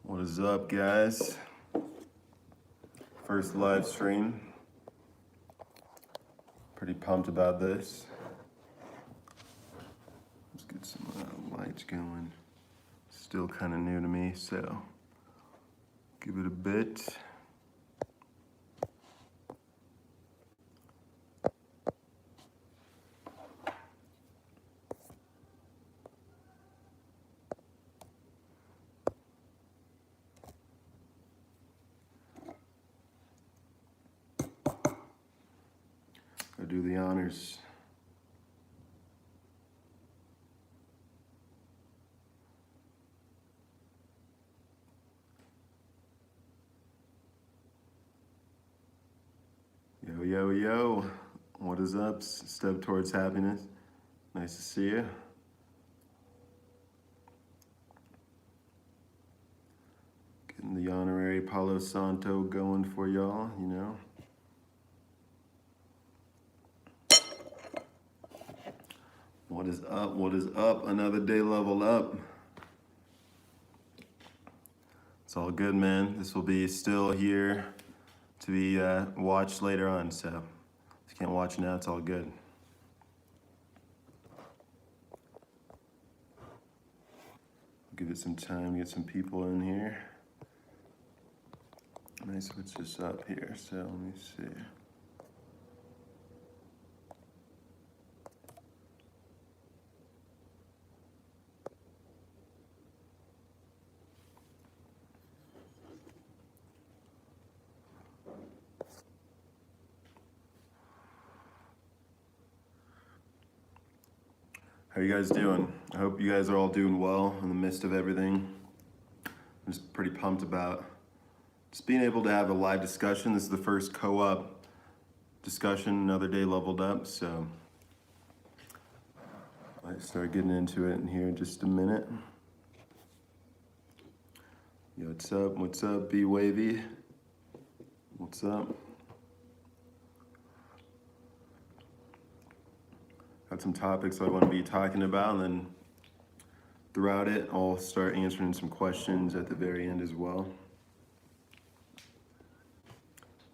What is up, guys? First live stream. Pretty pumped about this. Let's get some lights going. Still kind of new to me, so give it a bit. Go do the honors. Yo, yo, yo. What is up? Step towards happiness. Nice to see you. Getting the honorary Palo Santo going for y'all, you know. What is up? What is up? Another day leveled up. It's all good, man. This will be still here to be watched later on, so if you can't watch now, it's all good. Give it some time, get some people in here. Let me switch this up here, so let me see. How you guys doing? I hope you guys are all doing well in the midst of everything. I'm just pretty pumped about just being able to have a live discussion. This is the first co-op discussion, another day leveled up, so I start getting into it in here in just a minute. Yo, what's up? What's up, B Wavy? What's up? Got some topics I want to be talking about, and then throughout it, I'll start answering some questions at the very end as well.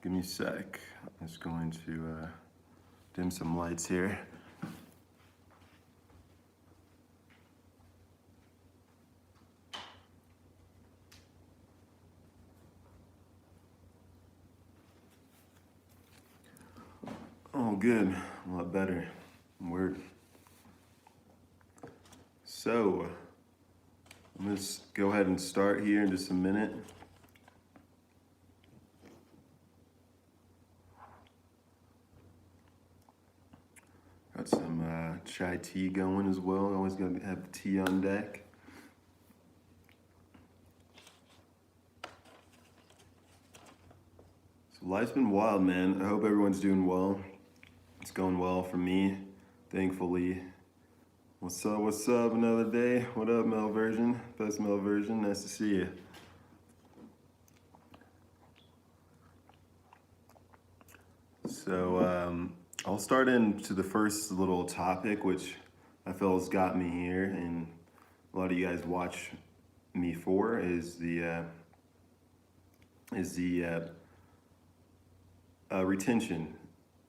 Give me a sec. I'm just going to dim some lights here. Oh, good. A lot better. Word. So, I'm going to go ahead and start here in just a minute. Got some chai tea going as well. Always got to have the tea on deck. So life's been wild, man. I hope everyone's doing well. It's going well for me, thankfully. What's up, what's up? Another day. What up, Mel Version? Best Mel Version. Nice to see you. So I'll start into the first little topic, which I feel has got me here, and a lot of you guys watch me for, is the retention.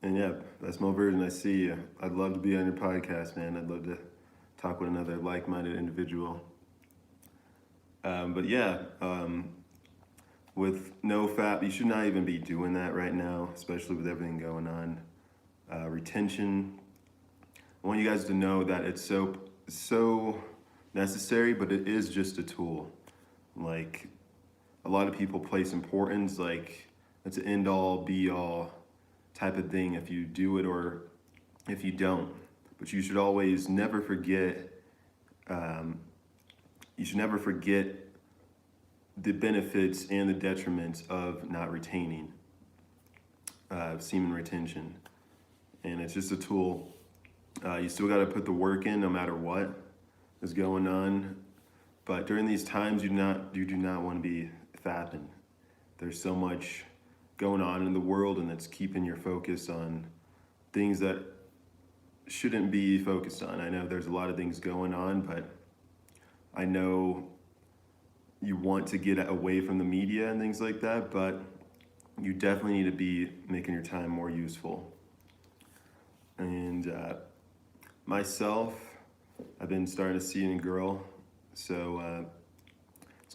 And yeah, that's Mel Version. I see you. I'd love to be on your podcast, man. I'd love to talk with another like-minded individual. But yeah, with NoFap, you should not even be doing that right now, especially with everything going on. Retention. I want you guys to know that it's so necessary, but it is just a tool. Like, a lot of people place importance like it's an end-all, be-all type of thing if you do it or if you don't. But you should always never forget, the benefits and the detriments of not retaining, semen retention. And it's just a tool. You still got to put the work in no matter what is going on. But during these times, you do not want to be fapping. There's so much going on in the world, and it's keeping your focus on things that shouldn't be focused on. I know there's a lot of things going on, but I know you want to get away from the media and things like that, but you definitely need to be making your time more useful. And myself, I've been starting to see a girl, so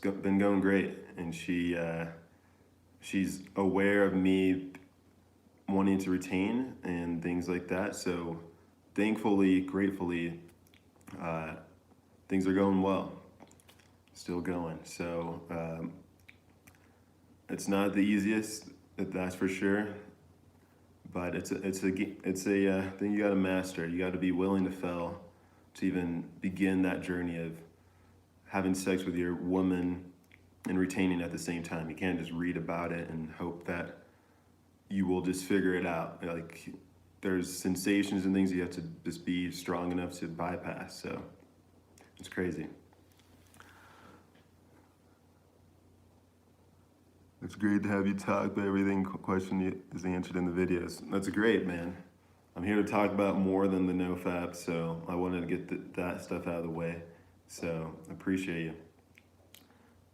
been going great, and she's aware of me wanting to retain and things like that. So thankfully, gratefully, things are going well, still going. So it's not the easiest, that's for sure, but it's a thing you got to master. You got to be willing to fail to even begin that journey of having sex with your woman and retaining at the same time. You can't just read about it and hope that you will just figure it out. Like, there's sensations and things you have to just be strong enough to bypass. So it's crazy. It's great to have you talk, but everything question is answered in the videos. That's great, man. I'm here to talk about more than the NoFap, so I wanted to get that stuff out of the way. So I appreciate you.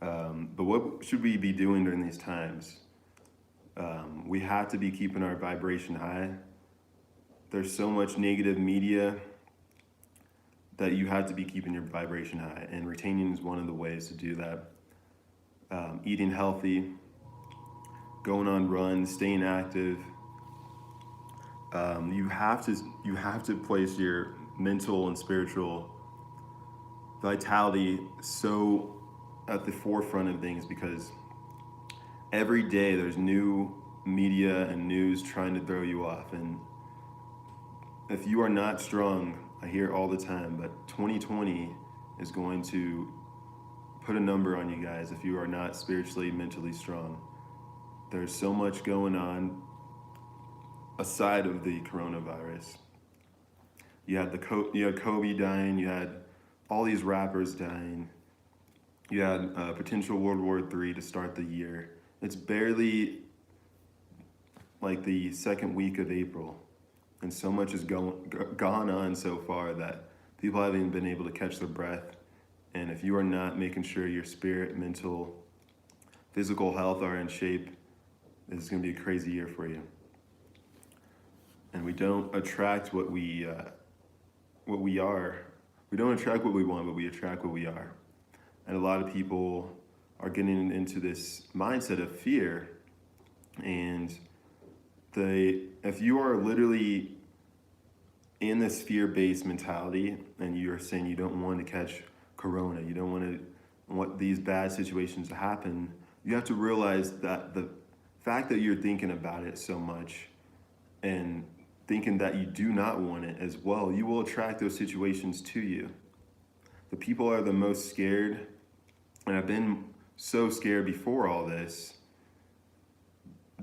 But what should we be doing during these times? We have to be keeping our vibration high. There's so much negative media that you have to be keeping your vibration high, and retaining is one of the ways to do that. Eating healthy, going on runs, staying active. You have to place your mental and spiritual vitality so at the forefront of things, because every day there's new media and news trying to throw you off. And if you are not strong, I hear all the time, but 2020 is going to put a number on you guys if you are not spiritually, mentally strong. There's so much going on aside of the coronavirus. You had Kobe dying, you had all these rappers dying, you had potential World War III to start the year. It's barely like the second week of April, and so much has gone on so far that people haven't even been able to catch their breath. And if you are not making sure your spirit, mental, physical health are in shape, this is going to be a crazy year for you. And we don't attract what we are. We don't attract what we want, but we attract what we are. And a lot of people are getting into this mindset of fear. And if you are literally in this fear-based mentality and you're saying you don't want to catch corona, you don't want these bad situations to happen, you have to realize that the fact that you're thinking about it so much and thinking that you do not want it as well, you will attract those situations to you. The people are the most scared, and I've been so scared before all this.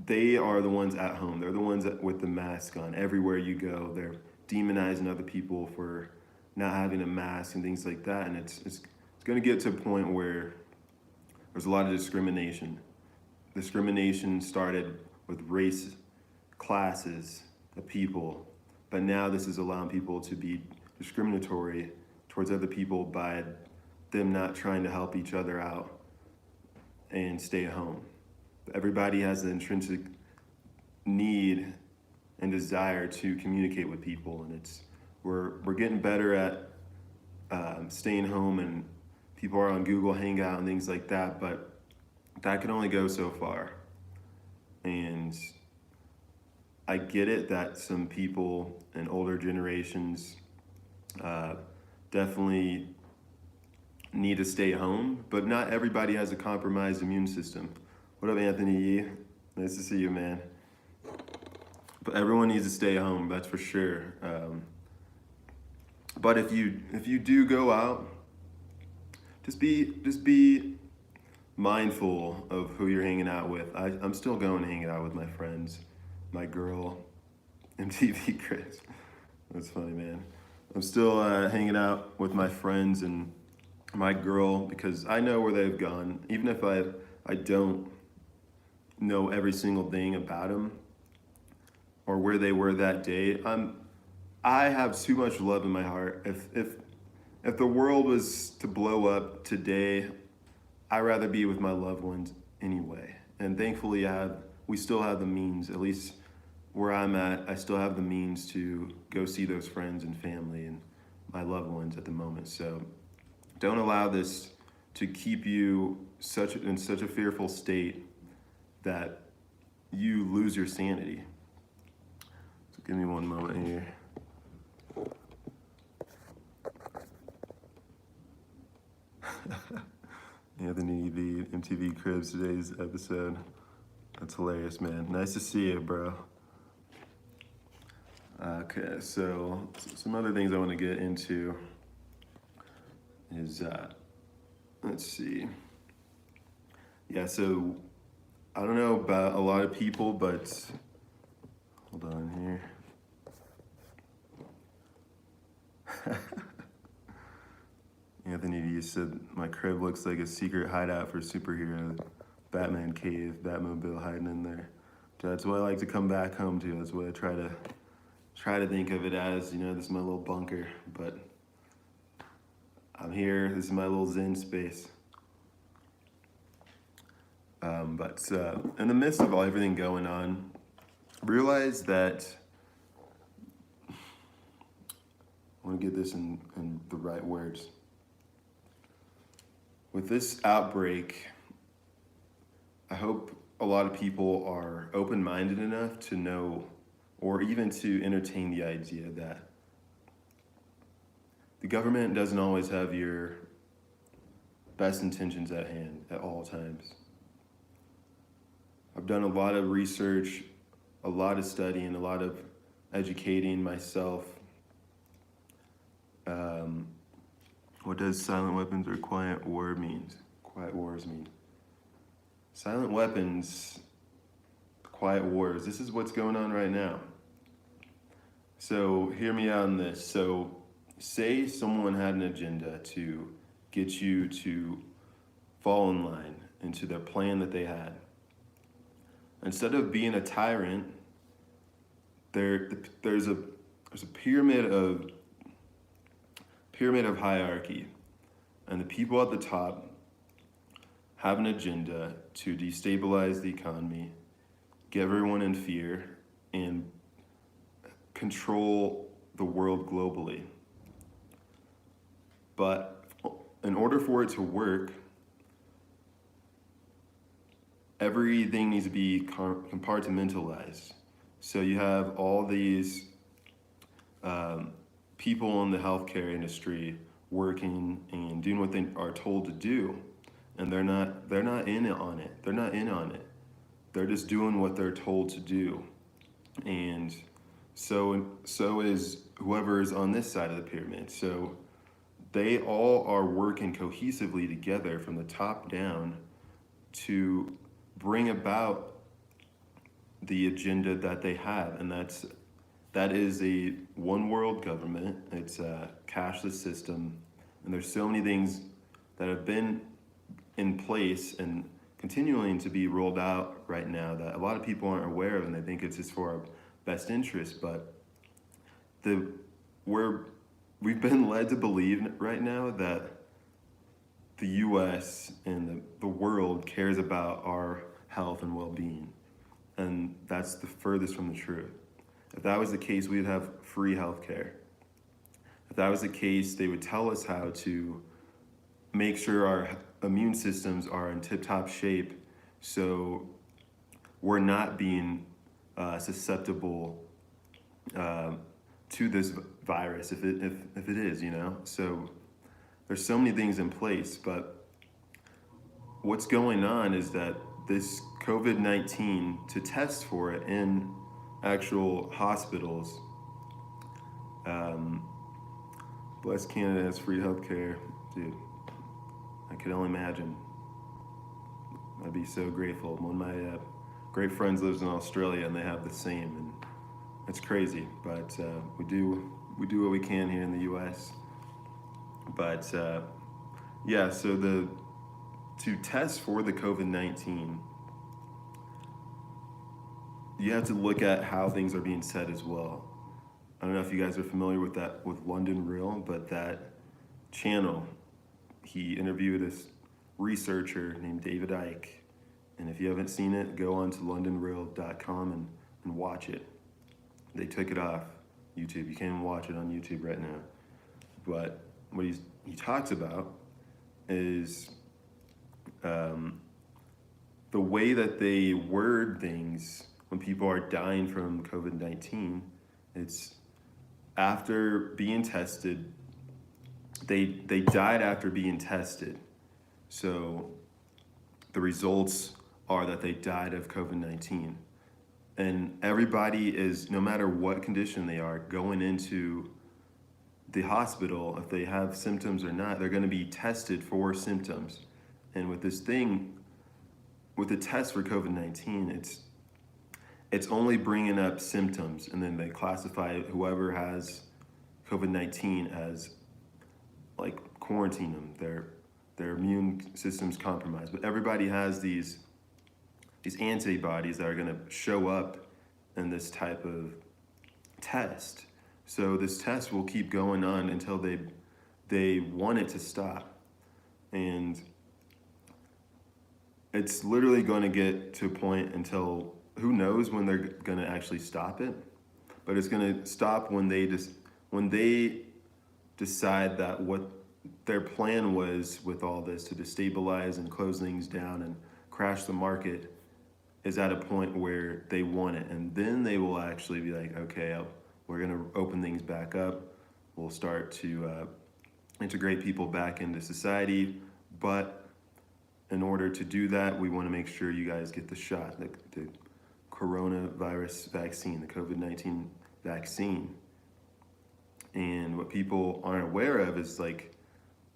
They are the ones at home. They're the ones with the mask on. Everywhere you go, they're demonizing other people for not having a mask and things like that. And it's going to get to a point where there's a lot of discrimination. Discrimination started with race, classes, the people, but now this is allowing people to be discriminatory towards other people by them not trying to help each other out and stay at home. Everybody has an intrinsic need and desire to communicate with people, and we're getting better at staying home, and people are on Google Hangout and things like that, but that can only go so far. And I get it that some people in older generations definitely need to stay home, but not everybody has a compromised immune system. What up, Anthony Yee? Nice to see you, man. But everyone needs to stay home, that's for sure. But if you do go out, just be mindful of who you're hanging out with. I'm still going to hang out with my friends, my girl, MTV Chris. That's funny, man. I'm still hanging out with my friends, and my girl, because I know where they've gone. Even if I don't know every single thing about them or where they were that day, I have too much love in my heart. If the world was to blow up today, I'd rather be with my loved ones anyway. And thankfully, we still have the means, at least where I'm at, I still have the means to go see those friends and family and my loved ones at the moment. So don't allow this to keep you in such a fearful state that you lose your sanity. So give me one moment here. Anthony V, MTV Cribs, today's episode. That's hilarious, man. Nice to see you, bro. Okay, so some other things I want to get into is, let's see. Yeah, so I don't know about a lot of people, but hold on here. Anthony D said, my crib looks like a secret hideout for superheroes. Batman cave, Batmobile hiding in there. That's what I like to come back home to. That's what I try to think of it as. You know, this is my little bunker, but I'm here. This is my little zen space. But in the midst of everything going on, realize that, I want to get this in the right words. With this outbreak, I hope a lot of people are open-minded enough to know, or even to entertain the idea that the government doesn't always have your best intentions at hand at all times. I've done a lot of research, a lot of studying, a lot of educating myself. What does silent weapons or quiet war means? Quiet wars mean. Silent weapons, quiet wars, this is what's going on right now. So hear me out on this. So say someone had an agenda to get you to fall in line into their plan that they had. Instead of being a tyrant, there's a pyramid of hierarchy, and the people at the top have an agenda to destabilize the economy, get everyone in fear, and control the world globally. But in order for it to work, everything needs to be compartmentalized. So you have all these people in the healthcare industry working and doing what they are told to do, and they're not in on it. They're not in on it. They're just doing what they're told to do, and so is whoever is on this side of the pyramid. So they all are working cohesively together from the top down to bring about the agenda that they have, and that is a one world government. It's a cashless system, and there's so many things that have been in place and continuing to be rolled out right now that a lot of people aren't aware of, and they think it's just for our best interest. But we've been led to believe right now that the U.S. and the world cares about our health and well-being, and that's the furthest from the truth. If that was the case, we'd have free healthcare. If that was the case, they would tell us how to make sure our immune systems are in tip-top shape, so we're not being susceptible to this virus if it is, you know. So there's so many things in place, but what's going on is that this COVID-19, to test for it in actual hospitals, bless Canada has free healthcare, dude. I could only imagine. I'd be so grateful. One of my great friends lives in Australia, and they have the same, and it's crazy. But we do what we can here in the U.S. But Yeah, so to test for the COVID-19, you have to look at how things are being said as well. I don't know if you guys are familiar with that with London Real, but that channel, he interviewed this researcher named David Icke. And if you haven't seen it, go on to londonreal.com and watch it. They took it off YouTube. You can't even watch it on YouTube right now. But what he talks about is the way that they word things when people are dying from COVID-19. It's after being tested, they died after being tested. So the results are that they died of COVID-19. And everybody is, no matter what condition they are, going into the hospital, if they have symptoms or not, they're going to be tested for symptoms. And with this thing, with the test for COVID-19, it's only bringing up symptoms, and then they classify whoever has COVID-19 as like quarantine them. Their immune system's compromised. But everybody has these antibodies that are going to show up in this type of test. So this test will keep going on until they want it to stop. And it's literally going to get to a point until who knows when they're going to actually stop it, but it's going to stop when they decide that what their plan was with all this to destabilize and close things down and crash the market is at a point where they want it, and then they will actually be like, okay, we're going to open things back up. We'll start to integrate people back into society, but in order to do that, we want to make sure you guys get the shot, the coronavirus vaccine, the COVID-19 vaccine. And what people aren't aware of is like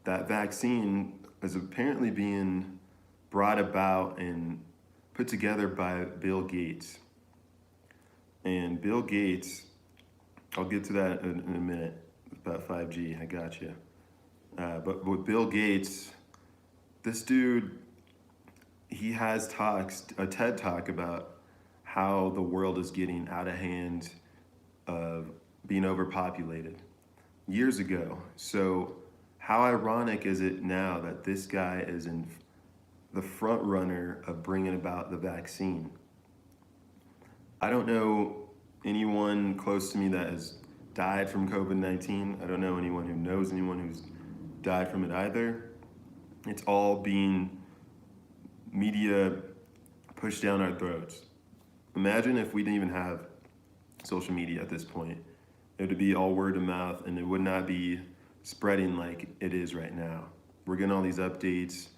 that vaccine is apparently being brought about and put together by Bill Gates. And Bill Gates, I'll get to that in a minute about 5G, I got you. But with Bill Gates, this dude, he has talks, a TED Talk about how the world is getting out of hand of being overpopulated years ago. So how ironic is it now that this guy is in the front runner of bringing about the vaccine? I don't know anyone close to me that has died from COVID-19. I don't know anyone who knows anyone who's died from it either. It's all being media pushed down our throats. Imagine if we didn't even have social media at this point. It would be all word of mouth, and it would not be spreading like it is right now. We're getting all these updates,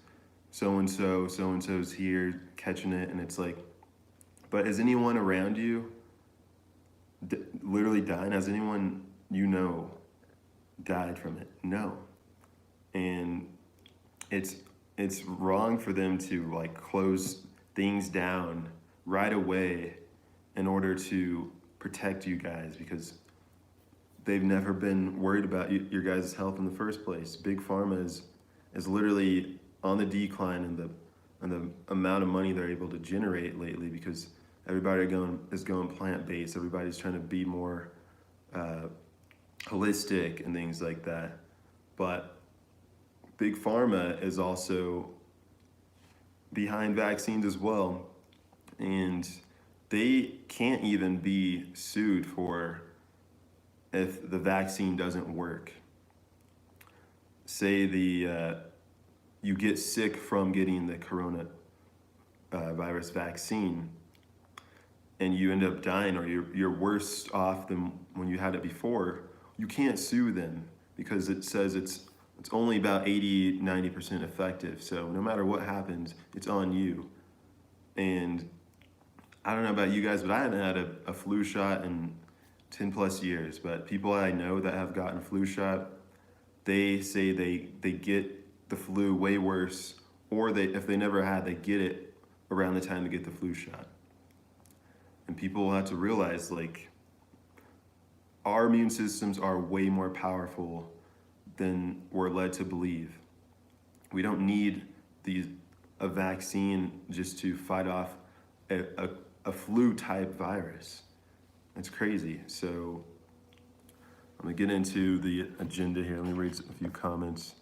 so-and-so's here, catching it, and it's like, but is anyone around you literally dying? Has anyone you know died from it? No. And it's wrong for them to like close things down right away in order to protect you guys, because they've never been worried about your guys' health in the first place. Big Pharma is literally on the decline in the amount of money they're able to generate lately, because everybody is going plant-based. Everybody's trying to be more holistic and things like that. But Big Pharma is also behind vaccines as well. And they can't even be sued for if the vaccine doesn't work. Say you get sick from getting the coronavirus vaccine and you end up dying, or you're worse off than when you had it before, you can't sue them because it says it's only about 80-90% effective. So no matter what happens, it's on you. And I don't know about you guys, but I haven't had a flu shot in 10 plus years. But people I know that have gotten a flu shot, they say they get the flu way worse, or if they never had, they get it around the time to get the flu shot. And people have to realize, like, our immune systems are way more powerful than we're led to believe. We don't need a vaccine just to fight off a flu type virus. It's crazy. So I'm gonna get into the agenda here. Let me read a few comments.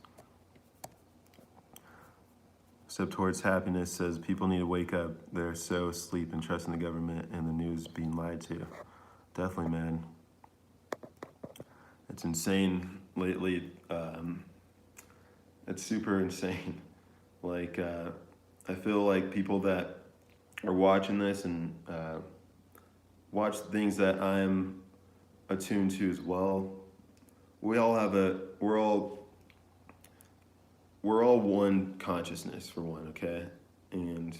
Step Towards Happiness says people need to wake up. They're so asleep and trusting the government and the news being lied to. Definitely, man. It's insane lately. It's super insane. Like, I feel like people that are watching this and watch things that I'm attuned to as well. We're all one consciousness for one, okay? And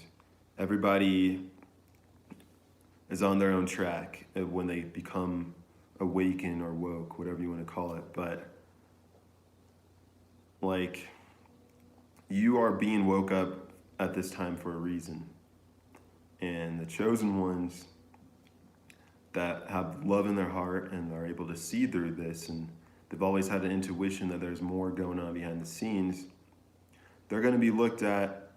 everybody is on their own track when they become awakened or woke, whatever you want to call it. But like, you are being woke up at this time for a reason. And the chosen ones that have love in their heart and are able to see through this, and they've always had an intuition that there's more going on behind the scenes, they're going to be looked at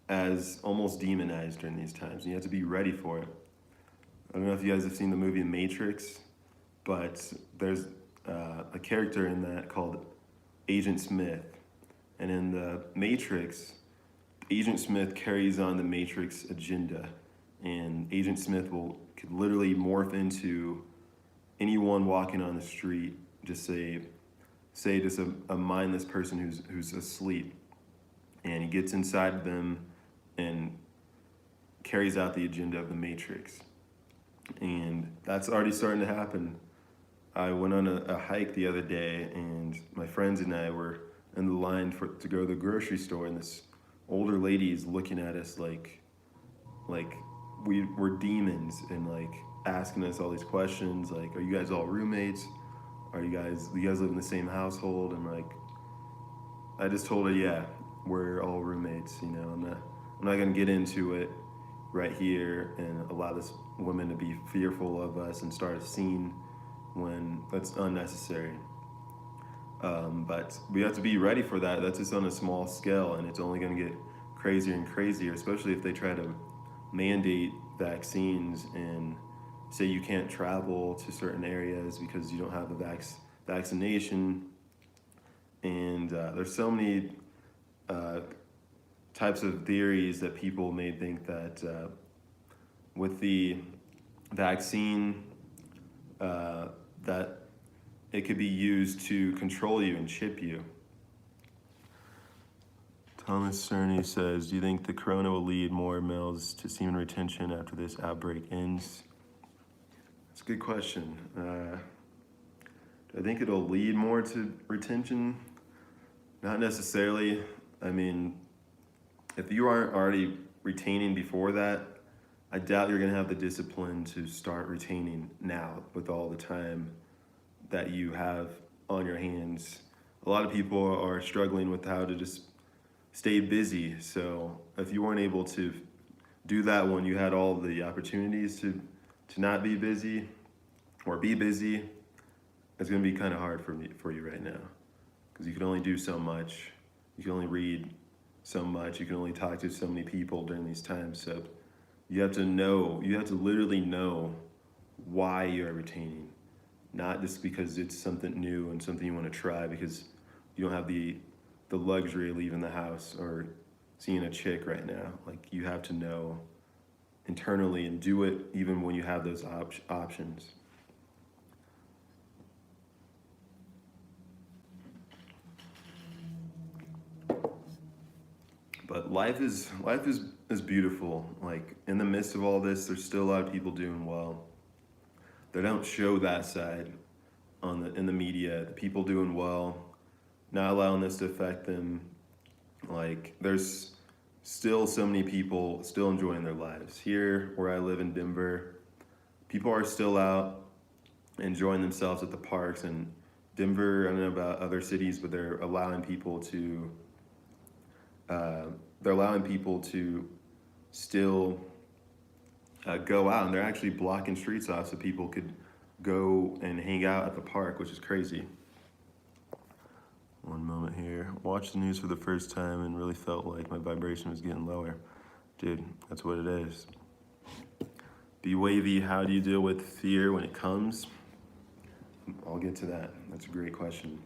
as almost demonized during these times. And you have to be ready for it. I don't know if you guys have seen the movie Matrix, but there's a character in that called Agent Smith. And in the Matrix, Agent Smith carries on the Matrix agenda. And Agent Smith could literally morph into anyone walking on the street, just say just a mindless person who's asleep. And he gets inside them and carries out the agenda of the Matrix. And that's already starting to happen. I went on a hike the other day, and my friends and I were in the line to go to the grocery store, and this older lady is looking at us like we were demons, and like asking us all these questions, like, are you guys all roommates? Do you guys live in the same household? And like, I just told her, yeah, we're all roommates. You know, I'm not gonna get into it right here and allow this woman to be fearful of us and start a scene when that's unnecessary. But we have to be ready for that. That's just on a small scale, and it's only going to get crazier and crazier, especially if they try to mandate vaccines and say you can't travel to certain areas because you don't have the vaccination. And there's so many types of theories that people may think that with the vaccine, that it could be used to control you and chip you. Thomas Cerny says, do you think the corona will lead more males to semen retention after this outbreak ends? That's a good question. Do I think it'll lead more to retention? Not necessarily. I mean, if you aren't already retaining before that, I doubt you're going to have the discipline to start retaining now with all the time that you have on your hands. A lot of people are struggling with how to just stay busy. So if you weren't able to do that when you had all the opportunities to not be busy or be busy, it's going to be kind of hard for you right now, because you can only do so much. You can only read so much. You can only talk to so many people during these times. So you have to literally know why you're retaining, not just because it's something new and something you want to try because you don't have the luxury of leaving the house or seeing a chick right now. Like, you have to know internally and do it even when you have those options. But life is beautiful. Like, in the midst of all this, there's still a lot of people doing well. They don't show that side in the media. The people doing well, not allowing this to affect them. Like, there's still so many people still enjoying their lives. Here, where I live in Denver, people are still out enjoying themselves at the parks. And Denver, I don't know about other cities, but they're allowing people to still go out, and they're actually blocking streets off so people could go and hang out at the park, which is crazy. One moment here. Watched the news for the first time and really felt like my vibration was getting lower. Dude, that's what it is. Be wavy. How do you deal with fear when it comes? I'll get to that. That's a great question.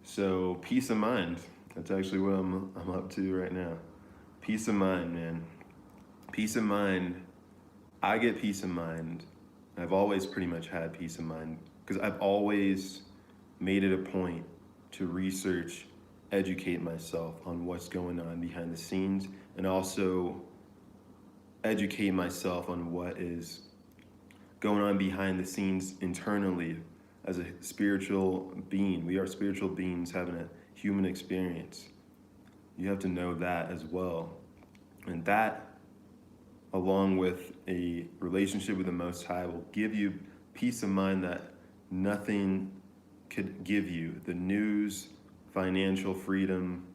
So, peace of mind. That's actually what I'm up to right now. Peace of mind, man. Peace of mind. I get peace of mind. I've always pretty much had peace of mind because I've always made it a point to research, educate myself on what's going on behind the scenes, and also educate myself on what is going on behind the scenes internally as a spiritual being. We are spiritual beings having a human experience. You have to know that as well. And that, along with a relationship with the Most High, will give you peace of mind that nothing could give you. The news, financial freedom,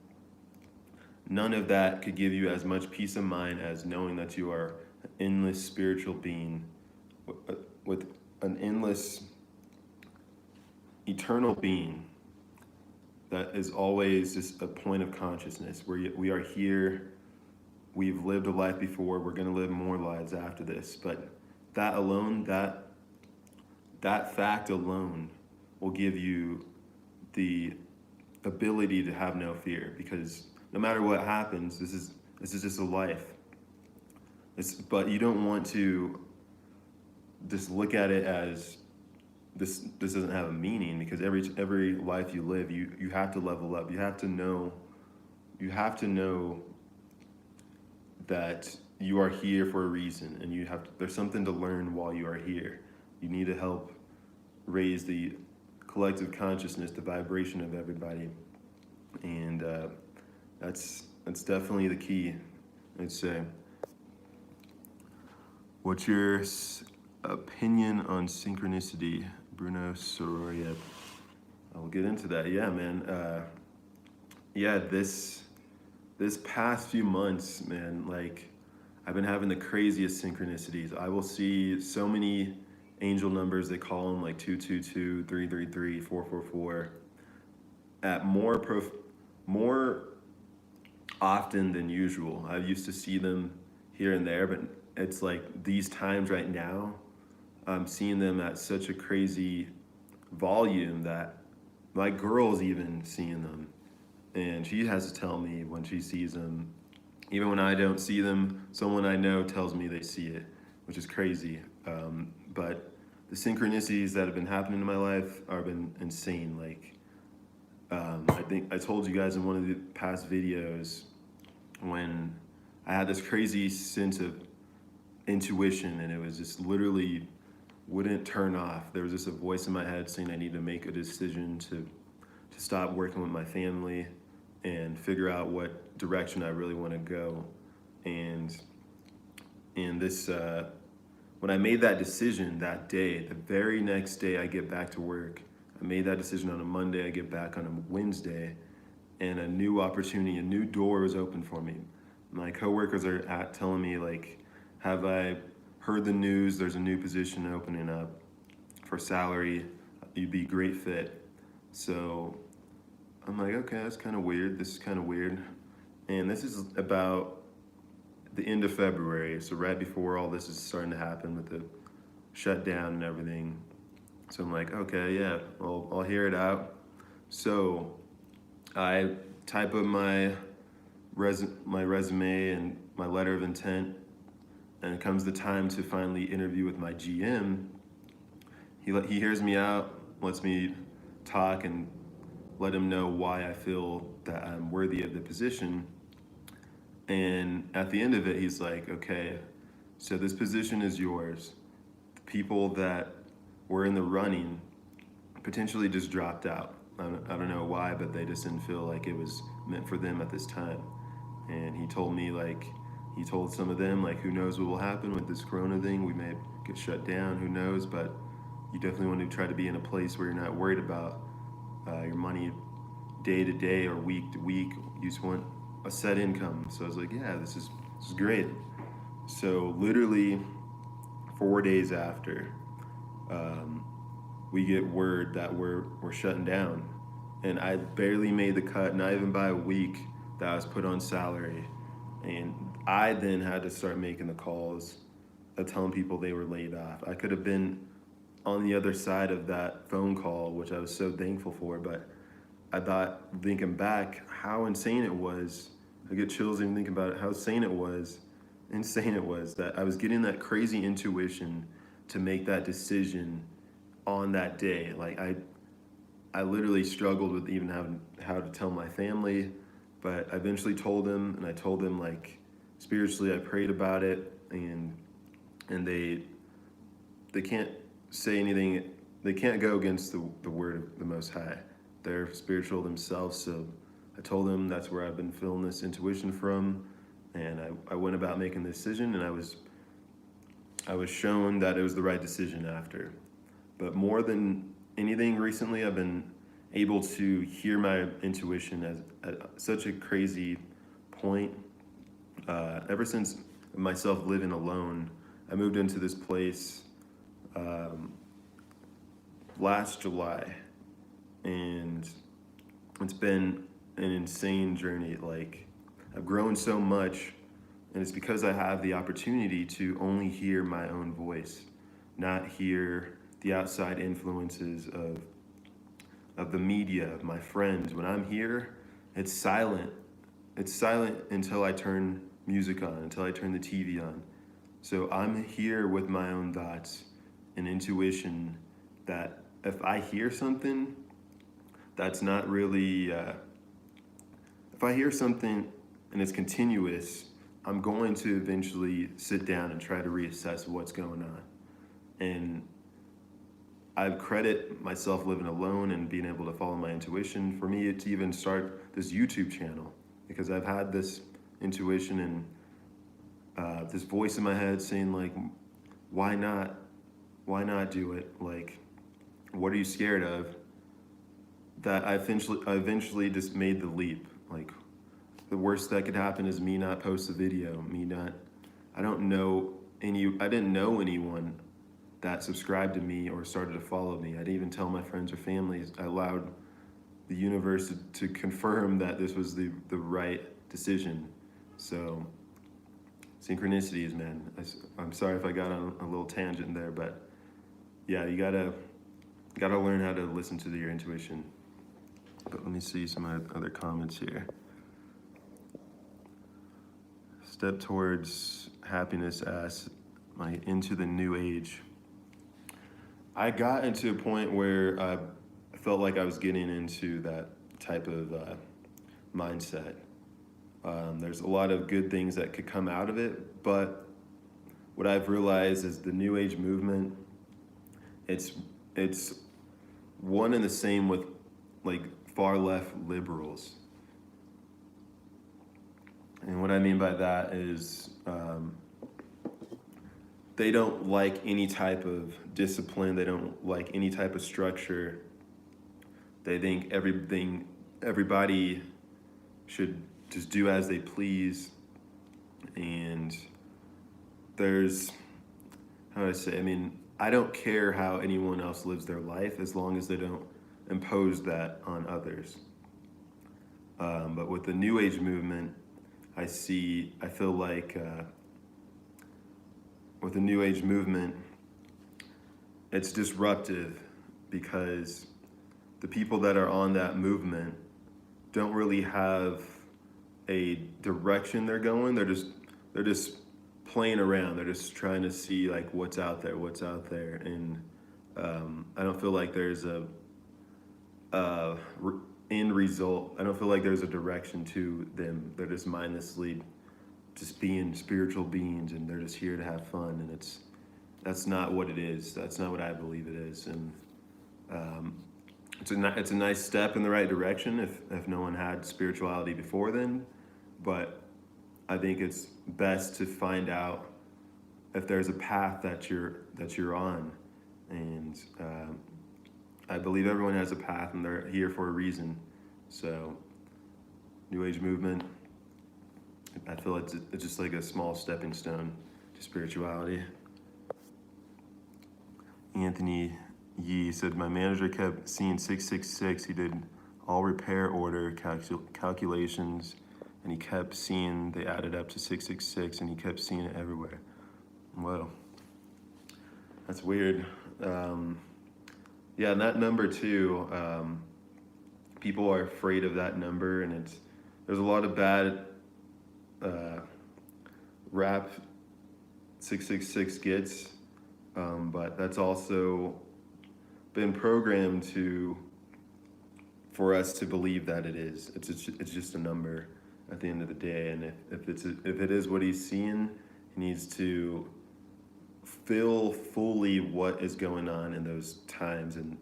none of that could give you as much peace of mind as knowing that you are an endless spiritual being with an endless eternal being that is always just a point of consciousness where we are here. We've lived a life before. We're going to live more lives after this. But that alone, that fact alone will give you the ability to have no fear, because no matter what happens, this is just a life. But you don't want to just look at it as this doesn't have a meaning, because every life you live, you have to level up. You have to know that you are here for a reason, and there's something to learn while you are here. You need to help raise the collective consciousness, the vibration of everybody, and that's definitely the key, I'd say. What's your opinion on synchronicity, Bruno Sororia? I'll get into that. Yeah, man. This past few months, man, like, I've been having the craziest synchronicities. I will see so many angel numbers. They call them like 222, 333, 444 at more often than usual. I used to see them here and there, but it's like these times right now, I'm seeing them at such a crazy volume that my girl's even seeing them. And she has to tell me when she sees them. Even when I don't see them, someone I know tells me they see it, which is crazy. But the synchronicities that have been happening in my life have been insane. Like, I think I told you guys in one of the past videos when I had this crazy sense of intuition, and it was just literally wouldn't turn off. There was just a voice in my head saying I need to make a decision to stop working with my family and figure out what direction I really want to go. And this, when I made that decision that day, the very next day I get back to work. I made that decision on a Monday, I get back on a Wednesday, and a new opportunity, a new door was open for me. My coworkers are telling me, like, have I heard the news? There's a new position opening up for salary. You'd be a great fit. So I'm like, okay, that's kind of weird. This is kind of weird. And this is about the end of February, so right before all this is starting to happen with the shutdown and everything. So I'm like, okay, yeah, I'll hear it out. So I type up my resume and my letter of intent, and it comes the time to finally interview with my GM. He hears me out, lets me talk, and let him know why I feel that I'm worthy of the position. And at the end of it, he's like, okay, so this position is yours. The people that were in the running potentially just dropped out. I don't know why, but they just didn't feel like it was meant for them at this time. And he told me, like, he told some of them, like, who knows what will happen with this corona thing. We may get shut down, who knows, but you definitely want to try to be in a place where you're not worried about your money day to day or week to week. You just want a set income. So I was like, yeah, this is great. So literally 4 days after, we get word that we're shutting down, and I barely made the cut, not even by a week that I was put on salary. And I then had to start making the calls of telling people they were laid off. I could have been on the other side of that phone call, which I was so thankful for, but I thought, thinking back, how insane it was. I get chills even thinking about it, how insane it was that I was getting that crazy intuition to make that decision on that day. Like I literally struggled with even how to tell my family, but I eventually told them, and I told them like spiritually I prayed about it, and they can't say anything, they can't go against the word of the Most High. They're spiritual themselves, so I told them that's where I've been feeling this intuition from, and I went about making the decision, and I was shown that it was the right decision after. But more than anything recently, I've been able to hear my intuition at such a crazy point. Ever since myself living alone, I moved into this place last July, and it's been an insane journey. Like, I've grown so much, and it's because I have the opportunity to only hear my own voice, not hear the outside influences of the media, of my friends. When I'm here, it's silent. It's silent until I turn music on, until I turn the TV on. So I'm here with my own thoughts and intuition that if I hear something that's not really, if I hear something and it's continuous, I'm going to eventually sit down and try to reassess what's going on. And I credit myself living alone and being able to follow my intuition for me to even start this YouTube channel, because I've had this intuition and this voice in my head saying like, why not do it? Like, what are you scared of? That I eventually just made the leap. Like, the worst that could happen is me not post a video, I didn't know anyone that subscribed to me or started to follow me. I didn't even tell my friends or families. I allowed the universe to confirm that this was the right decision. So, synchronicities, man. I'm sorry if I got on a little tangent there, but yeah, you gotta learn how to listen to your intuition. But let me see some other comments here. Step towards happiness as my into the new age. I got into a point where I felt like I was getting into that type of mindset. There's a lot of good things that could come out of it, but what I've realized is the New Age movement, it's one and the same with like far left liberals. And what I mean by that is they don't like any type of discipline. They don't like any type of structure. They think everybody should just do as they please. And there's, how do I say, I don't care how anyone else lives their life as long as they don't impose that on others. But with the New Age movement, I feel like with the New Age movement, it's disruptive because the people that are on that movement don't really have a direction they're going. They're just playing around. They're just trying to see like what's out there. And I don't feel like there's a end result. I don't feel like there's a direction to them. They're just mindlessly just being spiritual beings, and they're just here to have fun. And that's not what it is. That's not what I believe it is. And it's a nice step in the right direction if no one had spirituality before then, but I think it's best to find out if there's a path that you're on. And I believe everyone has a path and they're here for a reason. So New Age movement, I feel it's just like a small stepping stone to spirituality. Anthony Yee said, my manager kept seeing 666. He did all repair order calculations, and he kept seeing they added up to 666, and he kept seeing it everywhere. Whoa, that's weird. Yeah, and that number too. People are afraid of that number, and there's a lot of bad rap 666 gets, but that's also been programmed for us to believe that it is. It's just a number at the end of the day, and if it is what he's seeing, he needs to feel fully what is going on in those times. And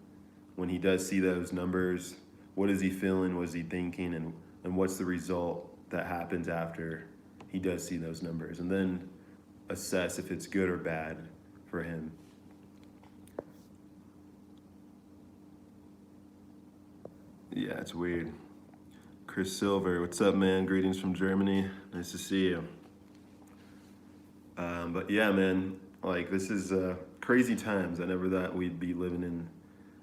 when he does see those numbers, what is he feeling? What is he thinking? And what's the result that happens after he does see those numbers? And then assess if it's good or bad for him. Yeah, it's weird. Chris Silver, what's up, man? Greetings from Germany. Nice to see you. But yeah, man, like this is crazy times. I never thought we'd be living in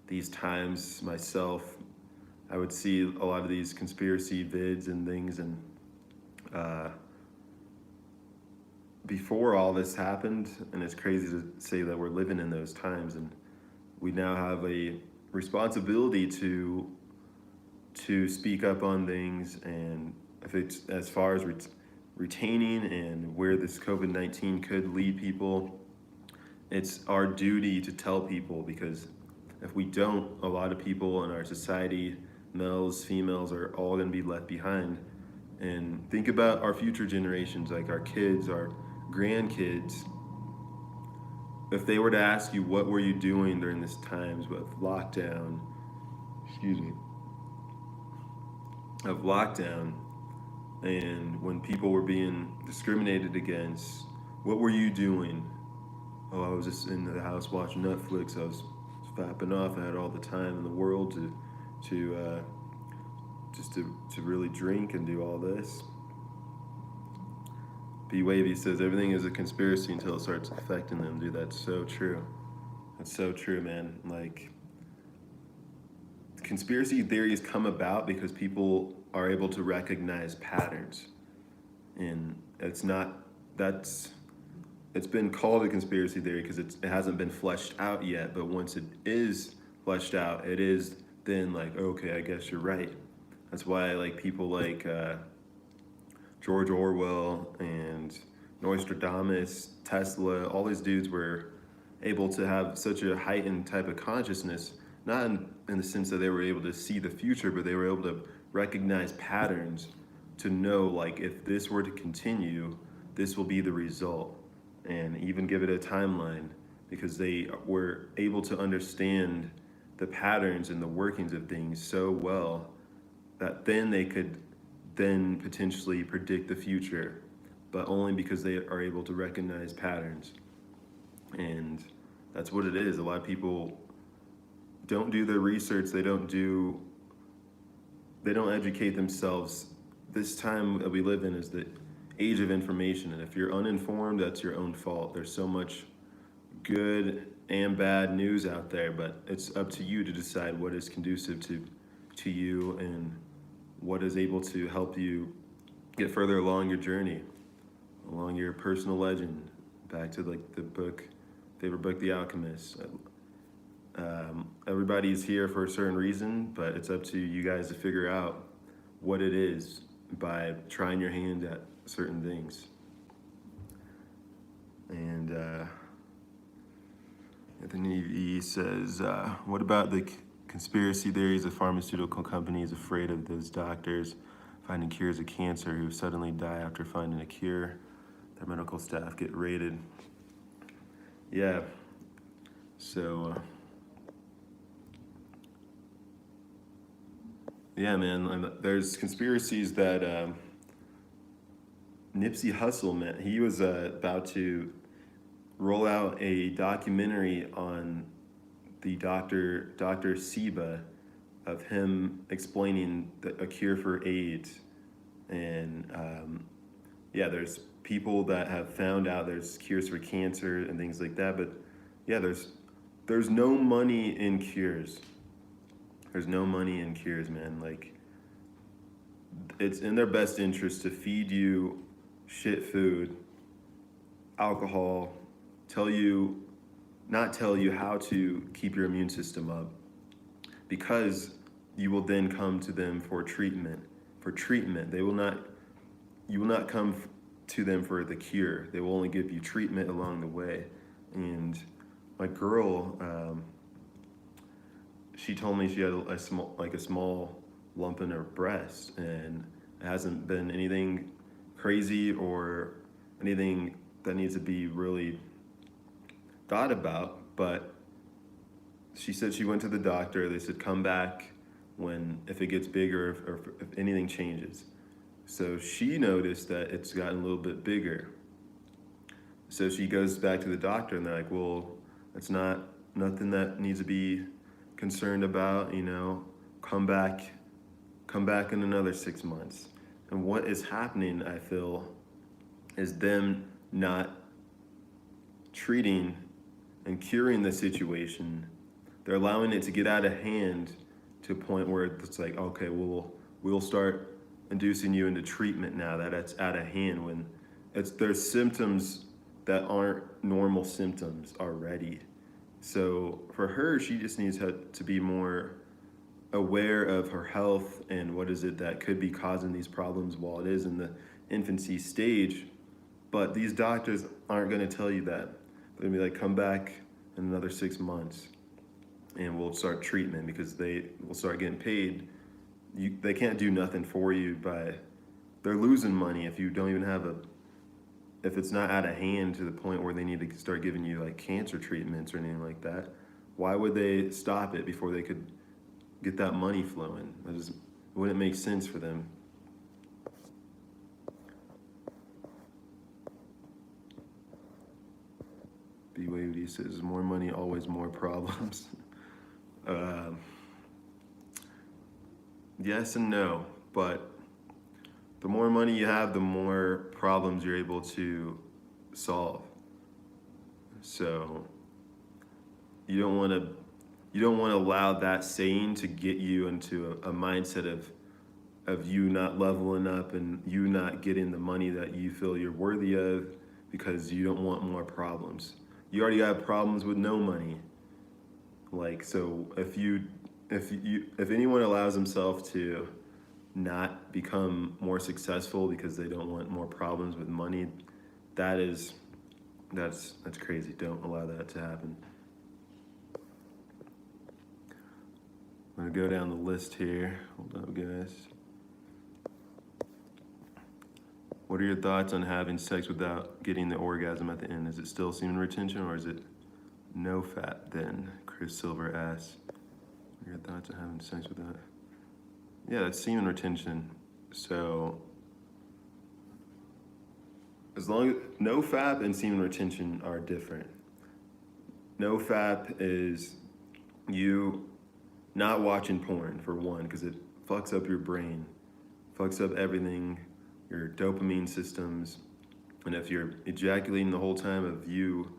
these times myself. I would see a lot of these conspiracy vids and things, and before all this happened, and it's crazy to say that we're living in those times, and we now have a responsibility to speak up on things, and if it's as far as retaining and where this COVID-19 could lead people, it's our duty to tell people, because if we don't, a lot of people in our society, males, females, are all going to be left behind. And think about our future generations, like our kids, our grandkids. If they were to ask you, what were you doing during this times of lockdown, and when people were being discriminated against, what were you doing? Oh, I was just in the house watching Netflix. I was fapping off. I had all the time in the world to really drink and do all this. B Wavy says everything is a conspiracy until it starts affecting them. Dude, that's so true. That's so true, man. Like, conspiracy theories come about because people are able to recognize patterns, and it's been called a conspiracy theory because it hasn't been fleshed out yet. But once it is fleshed out, it is then like, okay, I guess you're right. That's why like people like George Orwell and Nostradamus, Tesla, all these dudes were able to have such a heightened type of consciousness, not in the sense that they were able to see the future, but they were able to recognize patterns to know, like, if this were to continue, this will be the result, and even give it a timeline, because they were able to understand the patterns and the workings of things so well that then they could then potentially predict the future, but only because they are able to recognize patterns. And that's what it is. A lot of people don't do their research. They don't educate themselves. This time that we live in is the age of information, and if you're uninformed, that's your own fault. There's so much good and bad news out there, but it's up to you to decide what is conducive to you and what is able to help you get further along your journey, along your personal legend. Back to like the favorite book, The Alchemist. Everybody's here for a certain reason, but it's up to you guys to figure out what it is by trying your hand at certain things. And Anthony E says, what about the conspiracy theories of pharmaceutical companies afraid of those doctors finding cures of cancer who suddenly die after finding a cure? Their medical staff get raided. Yeah, so yeah, man, there's conspiracies that Nipsey Hussle, man, he was about to roll out a documentary on the Dr. Seba, of him explaining a cure for AIDS. And yeah, there's people that have found out there's cures for cancer and things like that, but yeah, there's no money in cures. There's no money in cures, man. Like, it's in their best interest to feed you shit food, alcohol, tell you, not tell you how to keep your immune system up, because you will then come to them for treatment. For treatment, you will not come to them for the cure. They will only give you treatment along the way. And my girl, she told me she had a small lump in her breast, and it hasn't been anything crazy or anything that needs to be really thought about. But she said she went to the doctor. They said come back if it gets bigger or if anything changes. So she noticed that it's gotten a little bit bigger. So she goes back to the doctor, and they're like, well, it's nothing that needs to be concerned about, come back in another 6 months. And what is happening, I feel, is them not treating and curing the situation. They're allowing it to get out of hand to a point where it's like, okay, we'll start inducing you into treatment now that it's out of hand, when there's symptoms that aren't normal symptoms already. So for her, she just needs to be more aware of her health and what is it that could be causing these problems while it is in the infancy stage. But these doctors aren't going to tell you that. They're going to be like, come back in another 6 months and we'll start treatment, because they will start getting paid. They can't do nothing for you they're losing money if you don't even if it's not out of hand to the point where they need to start giving you like cancer treatments or anything like that. Why would they stop it before they could get that money flowing? It wouldn't make sense for them. BWD says more money, always more problems. Yes and no, but the more money you have, the more problems you're able to solve. So you don't want to allow that saying to get you into a mindset of you not leveling up and you not getting the money that you feel you're worthy of, because you don't want more problems. You already have problems with no money. Like, so if anyone allows themselves to not become more successful because they don't want more problems with money, that's crazy. Don't allow that to happen. I'm gonna go down the list here. Hold up, guys. What are your thoughts on having sex without getting the orgasm at the end? Is it still semen retention, or is it no fat then? Chris Silver asks. What are your thoughts on having sex without? Yeah, that's semen retention. So as long as no FAP and semen retention are different. No FAP is you not watching porn, for one, because it fucks up your brain, fucks up everything, your dopamine systems. And if you're ejaculating the whole time of you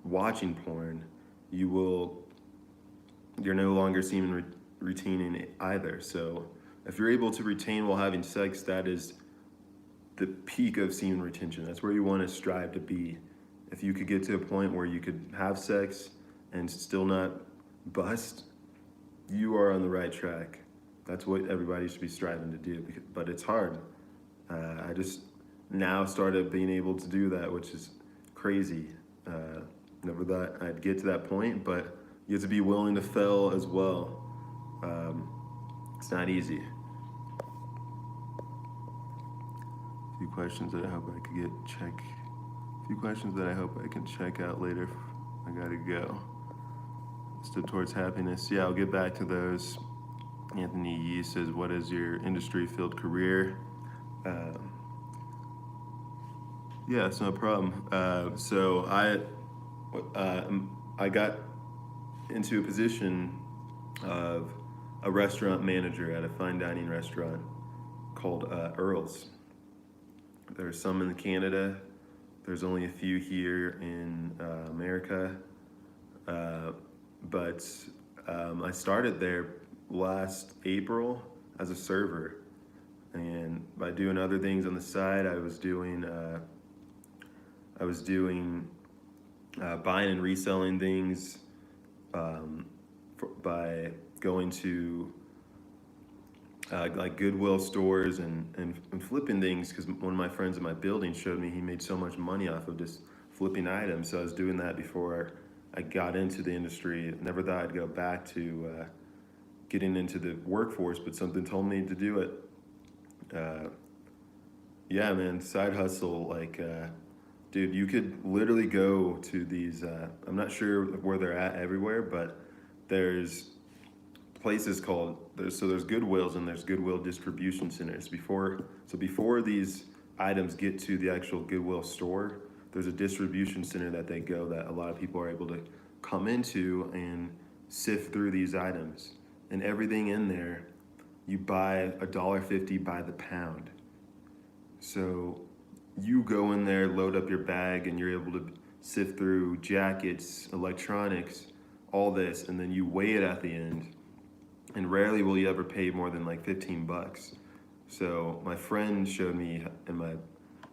watching porn, you're no longer semen retaining either. So if you're able to retain while having sex, that is the peak of semen retention. That's where you want to strive to be. If you could get to a point where you could have sex and still not bust, you are on the right track. That's what everybody should be striving to do, but it's hard. I just now started being able to do that, which is crazy. Never thought I'd get to that point, but you have to be willing to fail as well. It's not easy. A few questions that I hope I can check out later. I gotta go. Step towards happiness. Yeah, I'll get back to those. Anthony Yee says, what is your industry field career? Yeah, it's no problem. So I got into a position of a restaurant manager at a fine dining restaurant called Earl's. There's some in Canada. There's only a few here in America. But I started there last April as a server, and by doing other things on the side, I was doing buying and reselling things, by going to like Goodwill stores and flipping things, because one of my friends in my building showed me he made so much money off of just flipping items. So I was doing that before I got into the industry. Never thought I'd go back to getting into the workforce, but something told me to do it. Uh, yeah, man, side hustle, like, dude, you could literally go to these. I'm not sure where they're at everywhere, but there's places called there's Goodwills and there's Goodwill distribution centers. Before these items get to the actual Goodwill store, there's a distribution center that they go, that a lot of people are able to come into and sift through these items. And everything in there, you buy $1.50 by the pound. So you go in there, load up your bag, and you're able to sift through jackets, electronics, all this, and then you weigh it at the end. And rarely will you ever pay more than like 15 bucks. So my friend showed me, and my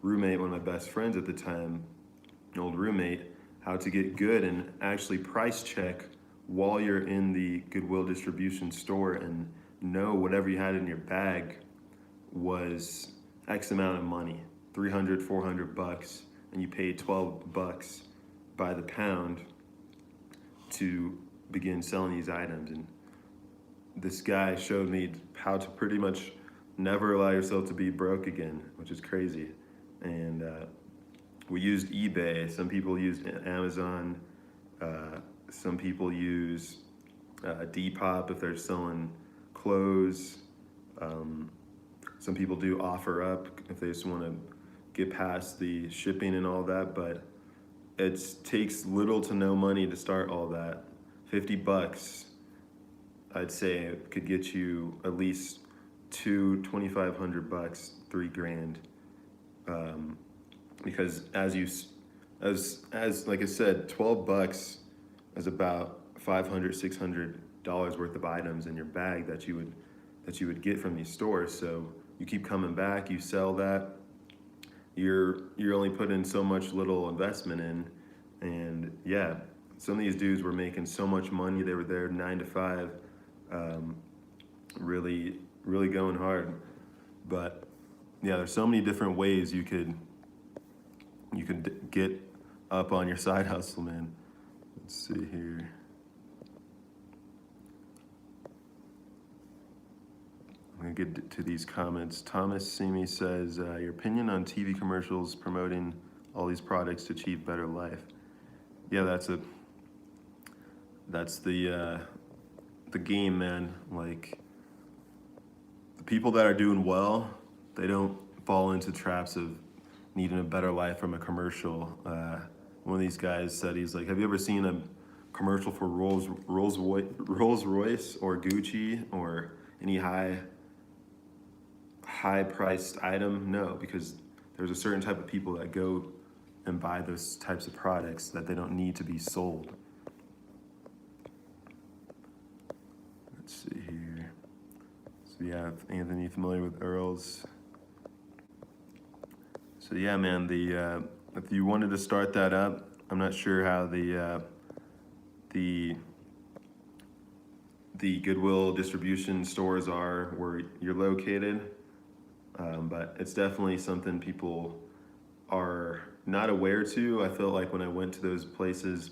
roommate, one of my best friends at the time, an old roommate, how to get good and actually price check while you're in the Goodwill distribution store, and know whatever you had in your bag was X amount of money, 300, 400 bucks, and you paid 12 bucks by the pound to begin selling these items. And this guy showed me how to pretty much never allow yourself to be broke again, which is crazy. And we used eBay. Some people use Amazon. Some people use Depop if they're selling clothes. Some people do OfferUp if they just want to get past the shipping and all that. But it takes little to no money to start all that. 50 bucks, I'd say, it could get you at least 2,500 bucks, $3,000. Because as like I said, 12 bucks is about $500, $600 worth of items in your bag that you would get from these stores. So you keep coming back, you sell that, you're only putting so much little investment in. And yeah, some of these dudes were making so much money. They were there 9 to 5, really going hard. But yeah, there's so many different ways you could get up on your side hustle, man. Let's see here. I'm gonna get to these comments. Thomas Simi says, your opinion on TV commercials promoting all these products to achieve better life. Yeah, that's the game, man. Like, the people that are doing well, they don't fall into traps of needing a better life from a commercial. One of these guys said, he's like, have you ever seen a commercial for Rolls Royce or Gucci or any high priced item? No, because there's a certain type of people that go and buy those types of products that they don't need to be sold. Let's see here. So yeah, Anthony, familiar with Earls? So yeah, man, if you wanted to start that up, I'm not sure how the Goodwill distribution stores are where you're located, but it's definitely something people are not aware to. I felt like when I went to those places,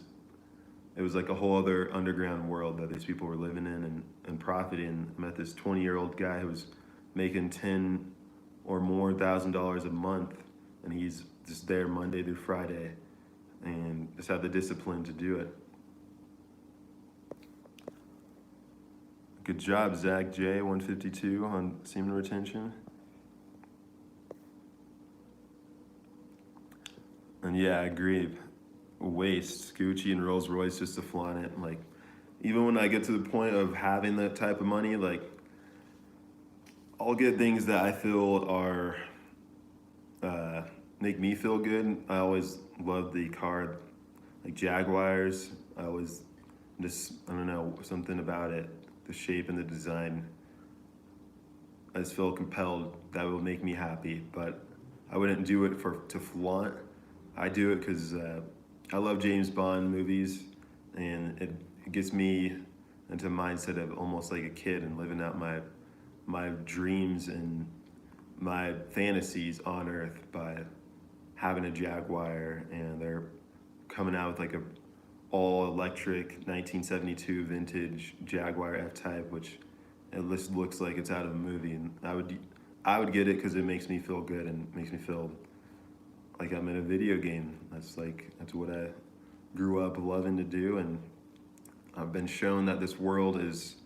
it was like a whole other underground world that these people were living in and profiting. I met this 20-year-old guy who was making $10,000 or more a month, and he's just there Monday through Friday and just have the discipline to do it. Good job, Zach J, 152 on semen retention. And yeah, I agree. Waste, Gucci and Rolls Royce just to flaunt it. Like, even when I get to the point of having that type of money, like, I'll get things that I feel are make me feel good. I always love the car, like Jaguars. I always Just, I don't know, something about it, the shape and the design. I just feel compelled that will make me happy, but I wouldn't do it to flaunt. I do it because I love James Bond movies, and it gets me into a mindset of almost like a kid and living out my dreams and my fantasies on Earth by having a Jaguar, and they're coming out with like a all electric 1972 vintage Jaguar F-Type, which it just looks like it's out of a movie, and I would get it because it makes me feel good and makes me feel like I'm in a video game. That's what I grew up loving to do, and I've been shown that this world is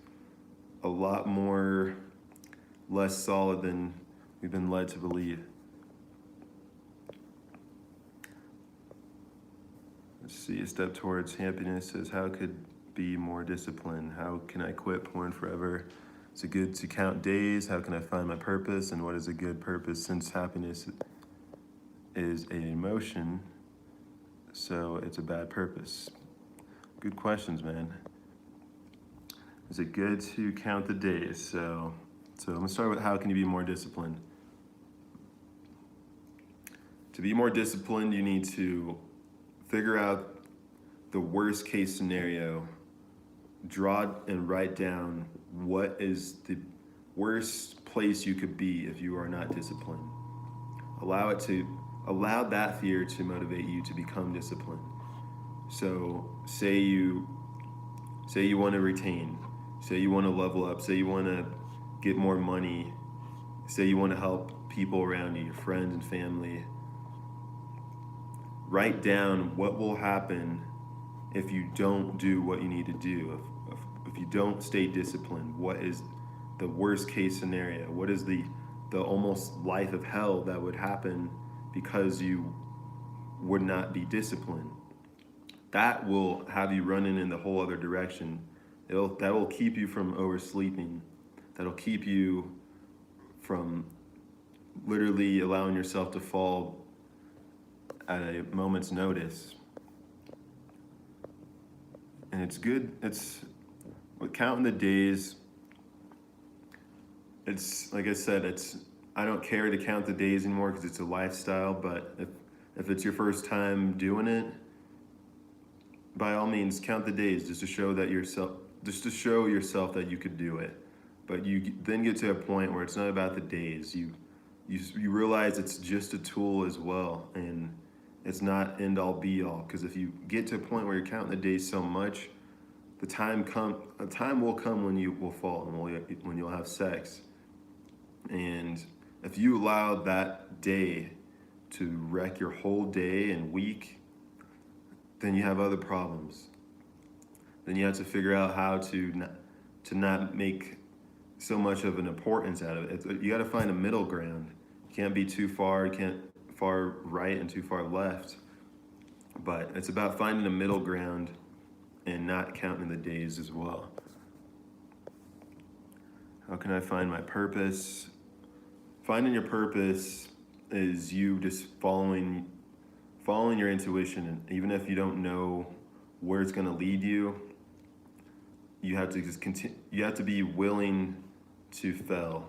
a lot more less solid than we've been led to believe. Let's see, a step towards happiness says, how could be more disciplined? How can I quit porn forever? Is it good to count days? How can I find my purpose? And what is a good purpose, since happiness is an emotion, so it's a bad purpose? Good questions, man. Is it good to count the days? So I'm gonna start with, how can you be more disciplined? To be more disciplined, you need to figure out the worst case scenario, draw and write down what is the worst place you could be if you are not disciplined. Allow that fear to motivate you to become disciplined. So say you want to retain, say you want to level up, say you want to get more money, say you want to help people around you, your friends and family. Write down what will happen if you don't do what you need to do. If you don't stay disciplined, what is the worst case scenario? What is the almost life of hell that would happen because you would not be disciplined? That will have you running in the whole other direction. That will keep you from oversleeping. That'll keep you from literally allowing yourself to fall at a moment's notice. And it's good, with counting the days, it's like I said, I don't care to count the days anymore because it's a lifestyle, but if it's your first time doing it, by all means count the days, just to show yourself that you could do it. But you then get to a point where it's not about the days. You realize it's just a tool as well, and it's not end all be all. Because if you get to a point where you're counting the days so much, a time will come when you will fall and when you'll have sex. And if you allow that day to wreck your whole day and week, then you have other problems. Then you have to figure out how to not make so much of an importance out of it. You got to find a middle ground. You can't be too far, you can't far right and too far left. But it's about finding a middle ground and not counting the days as well. How can I find my purpose? Finding your purpose is you just following your intuition, and even if you don't know where it's going to lead you, you have to just continue. You have to be willing to fail.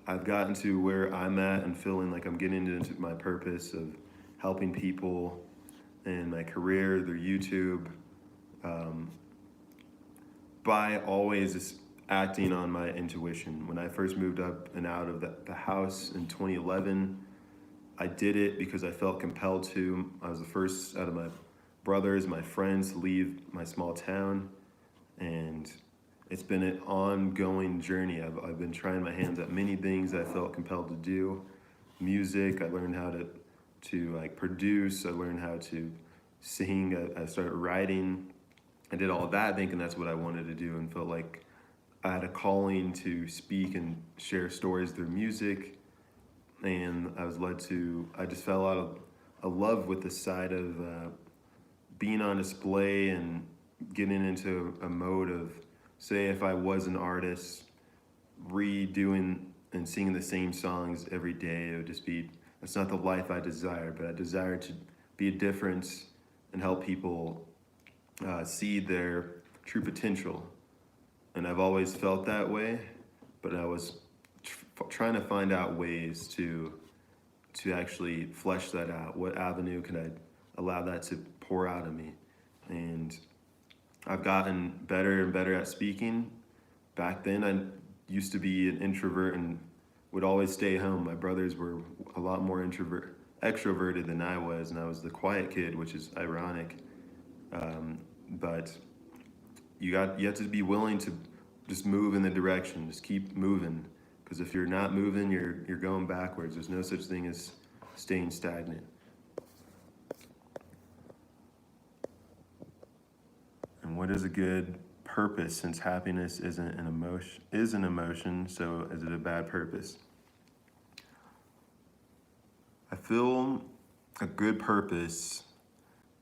I've gotten to where I'm at and feeling like I'm getting into my purpose of helping people in my career, their YouTube, by always just acting on my intuition. When I first moved up and out of the house in 2011, I did it because I felt compelled to. I was the first out of my brothers, my friends, to leave my small town, and it's been an ongoing journey. I've been trying my hands at many things I felt compelled to do. Music, I learned how to like produce. I learned how to sing. I started writing. I did all that thinking that's what I wanted to do, and felt like I had a calling to speak and share stories through music. And I just fell out of love with the side of being on display and getting into a mode of, say, if I was an artist, redoing and singing the same songs every day, it would just be, that's not the life I desire, but I desire to be a difference and help people see their true potential. And I've always felt that way, but I was trying to find out ways to actually flesh that out. What avenue can I allow that to pour out of me? And I've gotten better and better at speaking. Back then, I used to be an introvert and would always stay home. My brothers were a lot more extroverted than I was, and I was the quiet kid, which is ironic. But you have to be willing to just move in the direction, just keep moving. Because if you're not moving, you're going backwards. There's no such thing as staying stagnant. And what is a good purpose, since happiness isn't an emotion, so is it a bad purpose? I feel a good purpose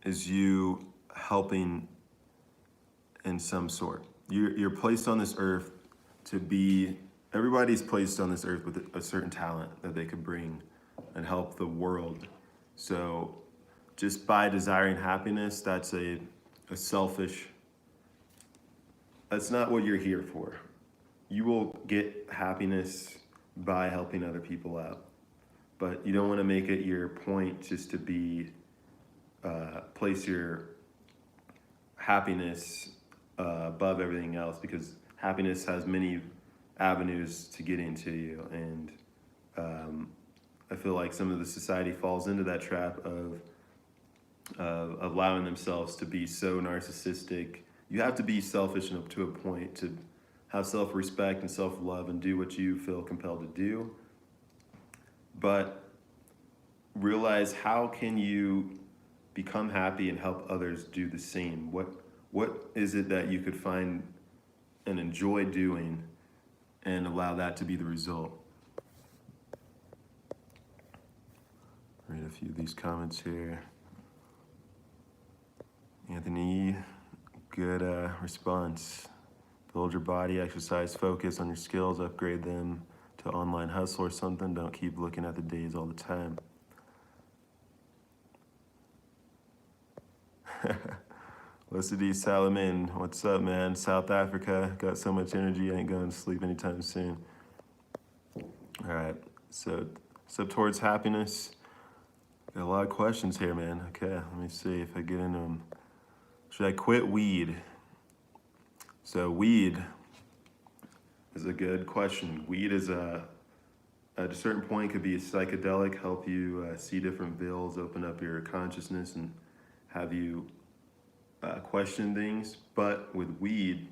is you helping in some sort. You're placed on this earth to be, everybody's placed on this earth with a certain talent that they could bring and help the world. So just by desiring happiness, that's a selfish, that's not what you're here for. You will get happiness by helping other people out. But you don't want to make it your point just to be, place your happiness above everything else, because happiness has many avenues to get into you. And I feel like some of the society falls into that trap of allowing themselves to be so narcissistic. You have to be selfish enough to a point to have self-respect and self-love and do what you feel compelled to do. But realize, how can you become happy and help others do the same? What is it that you could find and enjoy doing and allow that to be the result? Read a few of these comments here. Anthony, good response. Build your body, exercise, focus on your skills, upgrade them to online hustle or something. Don't keep looking at the days all the time. Felicity Salamin, what's up, man? South Africa, got so much energy, ain't going to sleep anytime soon. All right, so step towards happiness. Got a lot of questions here, man. Okay, let me see if I get into them. Should I quit weed? So weed is a good question. Weed is at a certain point could be a psychedelic, help you see different veils, open up your consciousness, and have you question things. But with weed,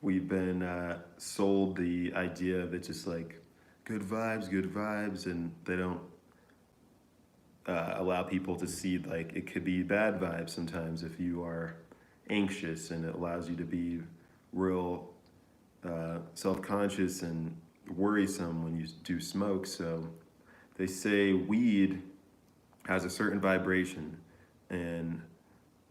we've been sold the idea of it's just like good vibes, and they don't allow people to see like it could be bad vibes sometimes if you are anxious, and it allows you to be real self-conscious and worrisome when you do smoke. So they say weed has a certain vibration, and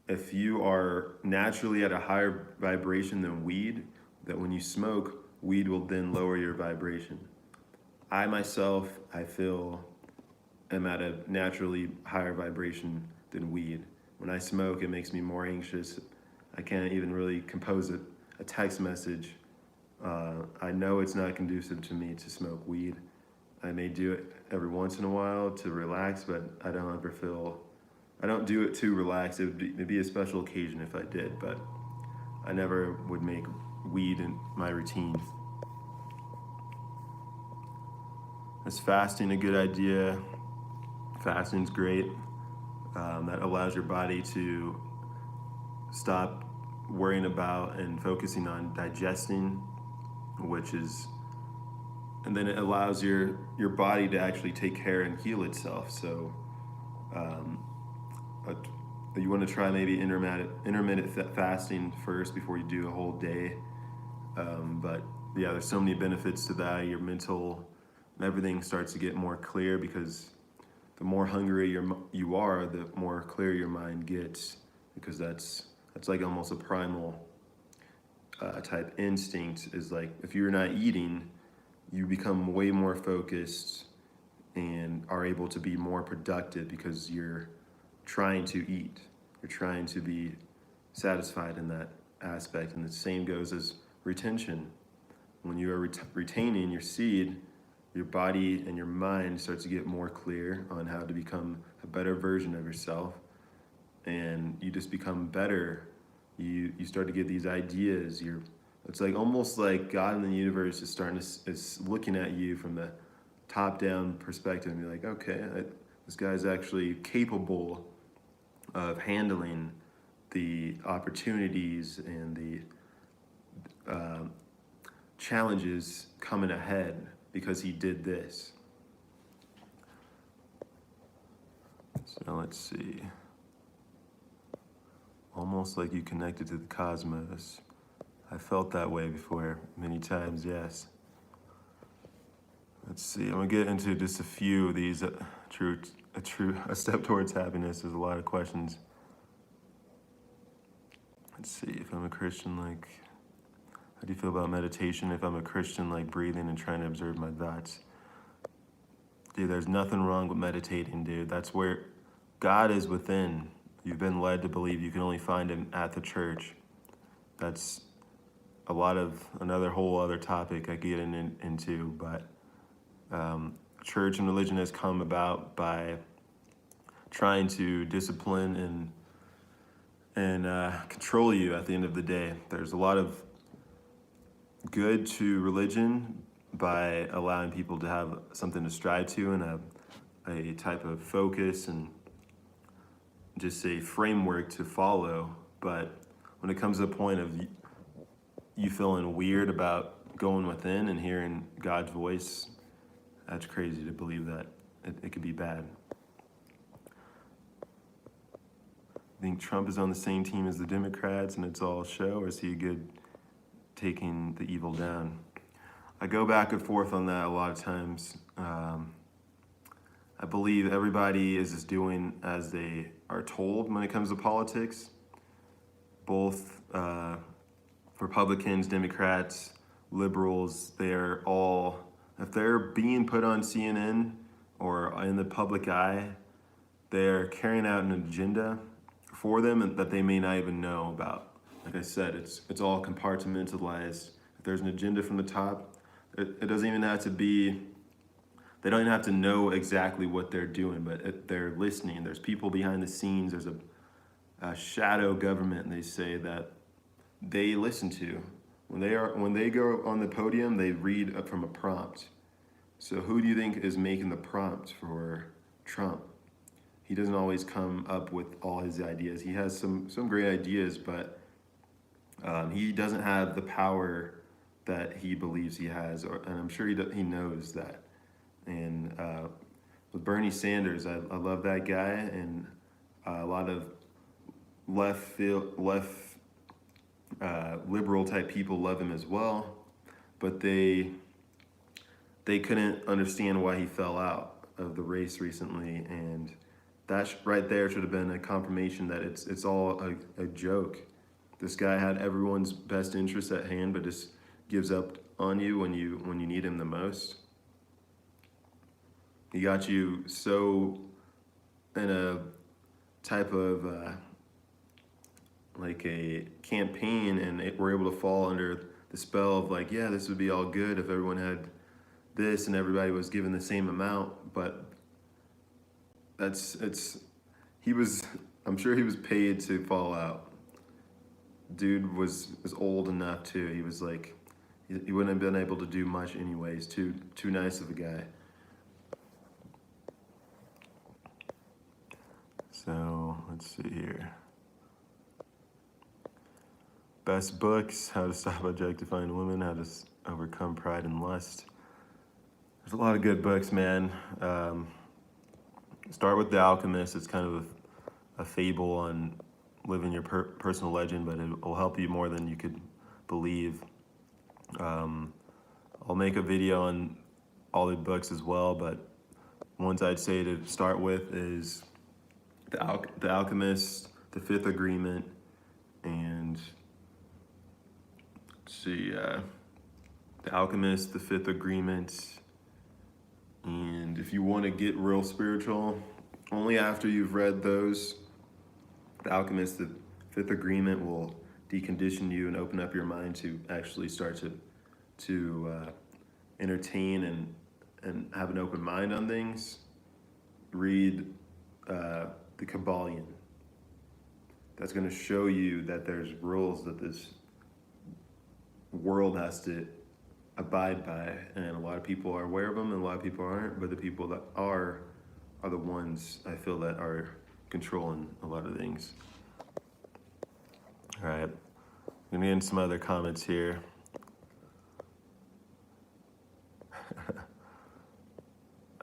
if you are naturally at a higher vibration than weed, that when you smoke, weed will then lower your vibration. I myself, I feel, am at a naturally higher vibration than weed. When I smoke, it makes me more anxious. I can't even really compose a text message. I know it's not conducive to me to smoke weed. I may do it every once in a while to relax, but I don't do it to relax. It'd be a special occasion if I did, but I never would make weed in my routine. Is fasting a good idea? Fasting's great. That allows your body to stop worrying about and focusing on digesting, and then it allows your body to actually take care and heal itself. So you want to try maybe intermittent fasting first before you do a whole day. But yeah, there's so many benefits to that. Your mental and everything starts to get more clear, because the more hungry you are, the more clear your mind gets, because that's like almost a primal type instinct. Is like, if you're not eating, you become way more focused and are able to be more productive because you're trying to eat. You're trying to be satisfied in that aspect. And the same goes as retention. When you are retaining your seed, your body and your mind starts to get more clear on how to become a better version of yourself, and you just become better. You start to get these ideas. It's like almost like God in the universe is looking at you from the top down perspective, and you're like, okay, this guy's actually capable of handling the opportunities and the challenges coming ahead because he did this. So let's see. Almost like you connected to the cosmos. I felt that way before many times, yes. Let's see, I'm gonna get into just a few of these. A step towards happiness. There's a lot of questions. Let's see, if I'm a Christian, like, how do you feel about meditation? If I'm a Christian, like breathing and trying to observe my thoughts. Dude, there's nothing wrong with meditating, dude. That's where God is within. You've been led to believe you can only find him at the church. That's another whole other topic I could get into, but church and religion has come about by trying to discipline and control you at the end of the day. There's a lot of good to religion by allowing people to have something to strive to and a type of focus and just a framework to follow. But when it comes to the point of you feeling weird about going within and hearing God's voice, that's crazy to believe that it could be bad. I think Trump is on the same team as the Democrats and it's all a show, or is he good taking the evil down? I go back and forth on that a lot of times. I believe everybody is just doing as they are told when it comes to politics. Both Republicans, Democrats, liberals, they're all, if they're being put on CNN or in the public eye, they're carrying out an agenda for them and that they may not even know about. Like I said, it's all compartmentalized. If there's an agenda from the top, it doesn't even have to be, they don't even have to know exactly what they're doing, but they're listening. There's people behind the scenes. There's a shadow government, they say, that they listen to. When they go on the podium, they read from a prompt. So who do you think is making the prompt for Trump? He doesn't always come up with all his ideas. He has some great ideas, but he doesn't have the power that he believes he has, and I'm sure he knows that. And with Bernie Sanders, I love that guy, and a lot of left liberal type people love him as well, but they couldn't understand why he fell out of the race recently, and that right there should have been a confirmation that it's all a joke. This guy had everyone's best interest at hand, but just gives up on you when you need him the most. He got you so in a type of like a campaign, and we're able to fall under the spell of like, yeah, this would be all good if everyone had this and everybody was given the same amount. But I'm sure he was paid to fall out. Dude was old enough too. He was like, he wouldn't have been able to do much anyways. Too nice of a guy. So let's see here. Best books: How to Stop Objectifying Women, How to Overcome Pride and Lust. There's a lot of good books, man. Start with The Alchemist. It's kind of a fable on living your personal legend, but it will help you more than you could believe. I'll make a video on all the books as well, but ones I'd say to start with is The Alchemist, The Fifth Agreement, and let's see, The Alchemist, The Fifth Agreement. And if you want to get real spiritual, only after you've read those, The Alchemist, The Fifth agreement will decondition you and open up your mind to actually start to entertain and have an open mind on things. Read the Kabbalion. That's going to show you that there's rules that this world has to abide by, and a lot of people are aware of them and a lot of people aren't, but the people that are the ones I feel that are controlling a lot of things. All right, I'm gonna get into some other comments here.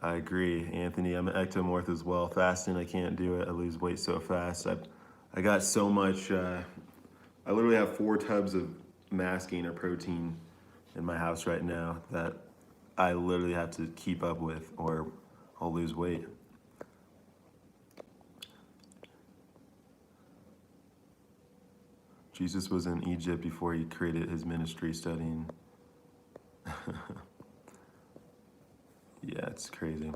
I agree, Anthony. I'm an ectomorph as well. Fasting, I can't do it. I lose weight so fast. I got so much. I literally have 4 tubs of masking or protein in my house right now that I literally have to keep up with, or I'll lose weight. Jesus was in Egypt before he created his ministry studying. Yeah, it's crazy.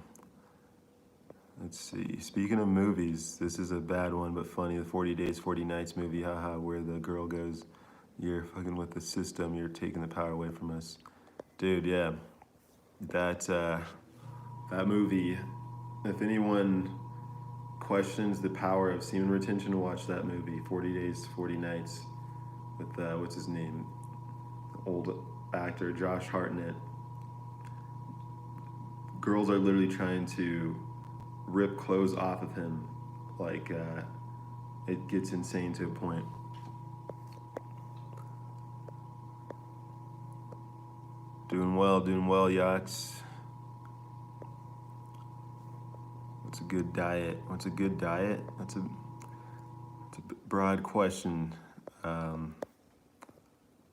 Let's see. Speaking of movies, this is a bad one but funny. The 40 Days, 40 Nights movie, haha, where the girl goes, "You're fucking with the system. You're taking the power away from us." Dude, yeah. That movie, if anyone questions the power of semen retention, watch that movie, 40 Days, 40 Nights, with, what's his name? The old actor, Josh Hartnett. Girls are literally trying to rip clothes off of him. Like, it gets insane to a point. Doing well, yachts. What's a good diet? What's a good diet? That's a broad question.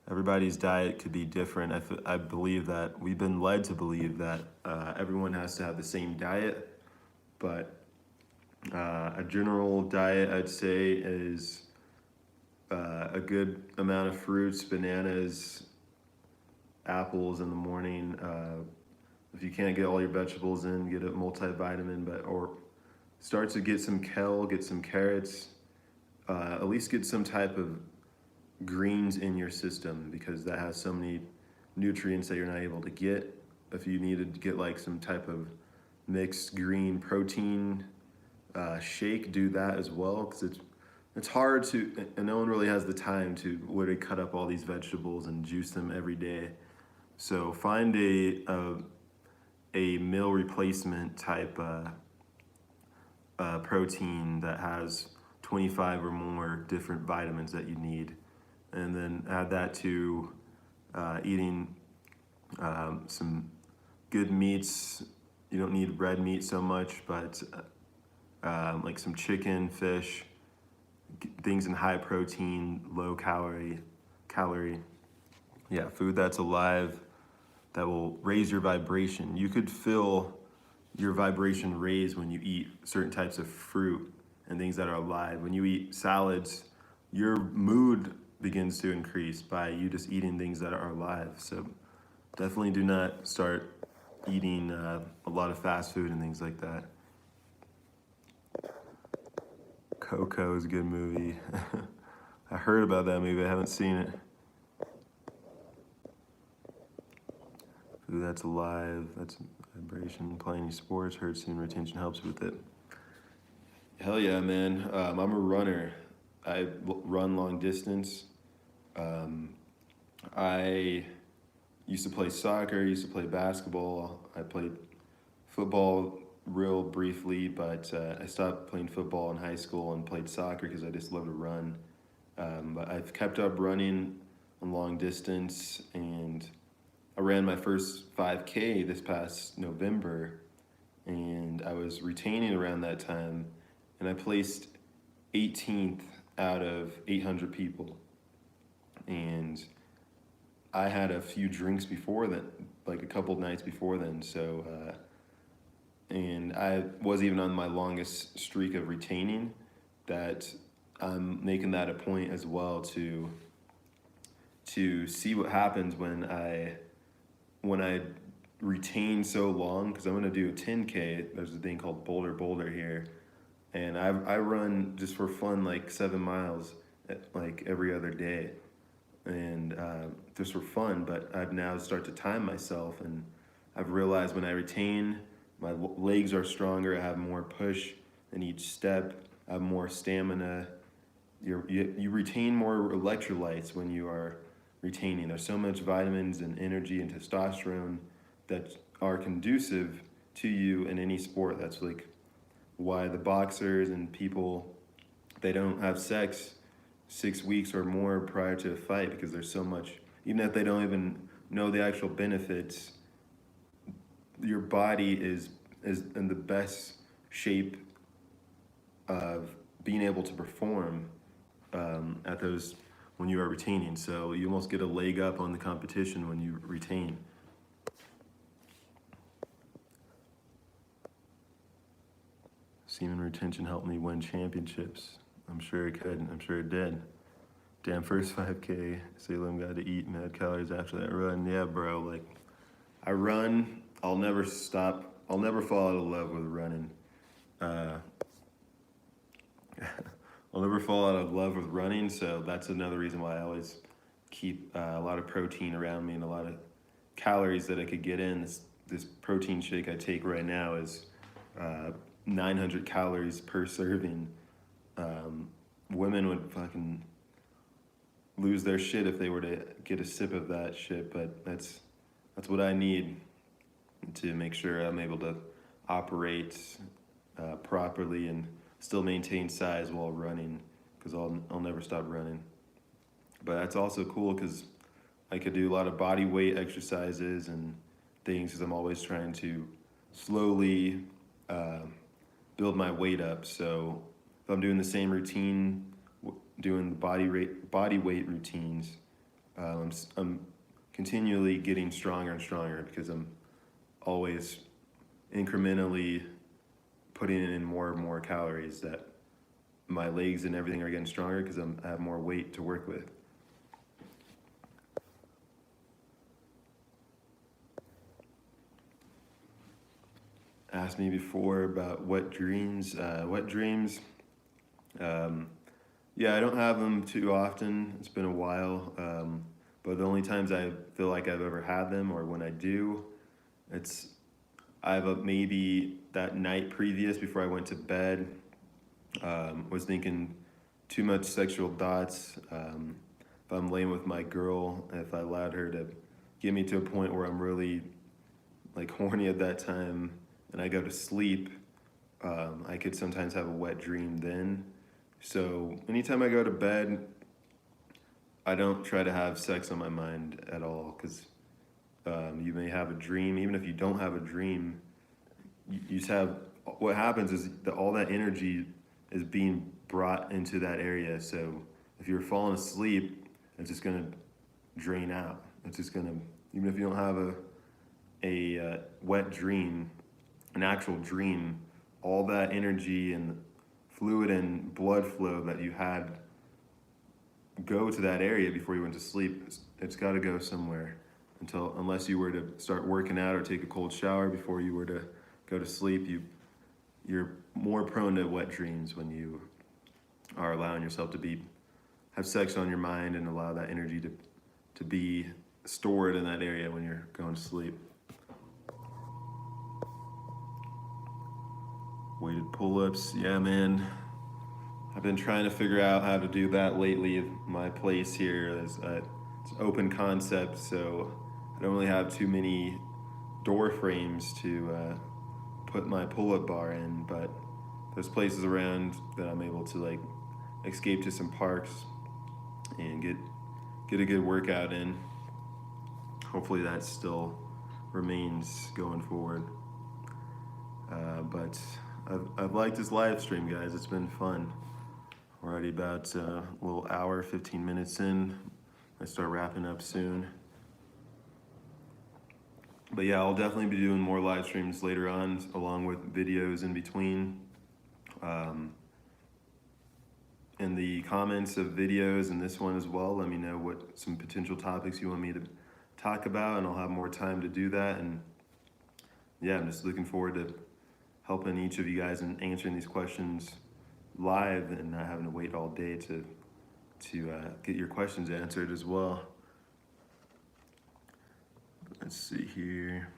Everybody's diet could be different. I believe that we've been led to believe that everyone has to have the same diet, but a general diet I'd say is a good amount of fruits, bananas, apples in the morning. If you can't get all your vegetables in, get a multivitamin, or start to get some kale, get some carrots, at least get some type of greens in your system, because that has so many nutrients that you're not able to get. If you needed to get like some type of mixed green protein shake, do that as well, because it's hard to, and no one really has the time to literally cut up all these vegetables and juice them every day. So find a meal replacement type protein that has 25 or more different vitamins that you need, and then add that to eating some good meats. You don't need red meat so much, but like some chicken, fish, things in high protein, low calorie. Yeah, food that's alive, that will raise your vibration. You could feel your vibration raise when you eat certain types of fruit and things that are alive. When you eat salads, your mood begins to increase by you just eating things that are alive. So definitely do not start eating a lot of fast food and things like that. Coco is a good movie. I heard about that movie, I haven't seen it. Food that's alive, that's vibration. Playing sports, hurt semen retention helps with it. Hell yeah, man. I'm a runner. I run long distance. I used to play soccer, used to play basketball. I played football real briefly, but I stopped playing football in high school and played soccer because I just love to run. But I've kept up running on long distance, and I ran my first 5K this past November, and I was retaining around that time, and I placed 18th out of 800 people. And I had a few drinks before that, like a couple nights before then, so and I was even on my longest streak of retaining, that I'm making that a point as well to see what happens when I retain so long, because I'm gonna do a 10K. There's a thing called Boulder here, and I run just for fun like 7 miles, like every other day, and just for fun. But I've now started to time myself, and I've realized when I retain, my legs are stronger. I have more push in each step. I have more stamina. You retain more electrolytes when you are retaining. There's so much vitamins and energy and testosterone that are conducive to you in any sport. That's like why the boxers and people, they don't have sex 6 weeks or more prior to a fight, because there's so much, even if they don't even know the actual benefits, your body is in the best shape of being able to perform at those when you are retaining. So you almost get a leg up on the competition when you retain. Semen retention helped me win championships. I'm sure it could. I'm sure it did. Damn, first 5K, Salem got to eat mad calories after that run. Yeah, bro. Like, I run. I'll never stop. I'll never fall out of love with running. I'll never fall out of love with running, so that's another reason why I always keep a lot of protein around me and a lot of calories that I could get in. This protein shake I take right now is 900 calories per serving. Women would fucking lose their shit if they were to get a sip of that shit, but that's what I need to make sure I'm able to operate properly and still maintain size while running, because I'll never stop running. But that's also cool because I could do a lot of body weight exercises and things, because I'm always trying to slowly build my weight up. So if I'm doing the same routine, doing the body weight routines, I'm continually getting stronger and stronger, because I'm always incrementally putting in more and more calories, that my legs and everything are getting stronger because I have more weight to work with. Asked me before about what dreams. Yeah, I don't have them too often. It's been a while. But the only times I feel like I've ever had them, or when I do, maybe that night previous before I went to bed, was thinking too much sexual thoughts. If I'm laying with my girl, if I allowed her to get me to a point where I'm really like horny at that time and I go to sleep, I could sometimes have a wet dream then. So anytime I go to bed, I don't try to have sex on my mind at all, because you may have a dream. Even if you don't have a dream, you just have, what happens is that all that energy is being brought into that area. So if you're falling asleep, it's just gonna drain out. It's just gonna, even if you don't have a wet dream, an actual dream, all that energy and fluid and blood flow that you had go to that area before you went to sleep, it's got to go somewhere, unless you were to start working out or take a cold shower before you were to go to sleep. You're more prone to wet dreams when you are allowing yourself to have sex on your mind and allow that energy to be stored in that area when you're going to sleep. Weighted pull-ups, yeah, man. I've been trying to figure out how to do that lately. My place here is it's open concept, so I don't really have too many door frames to put my pull-up bar in, but there's places around that I'm able to like escape to some parks and get a good workout in. Hopefully that still remains going forward. But I've liked this live stream, guys. It's been fun. We're already about a little hour, 15 minutes in. I start wrapping up soon. But yeah, I'll definitely be doing more live streams later on, along with videos in between. In the comments of videos and this one as well, let me know what some potential topics you want me to talk about, and I'll have more time to do that. And yeah, I'm just looking forward to helping each of you guys and answering these questions live and not having to wait all day to to get your questions answered as well. Let's see here.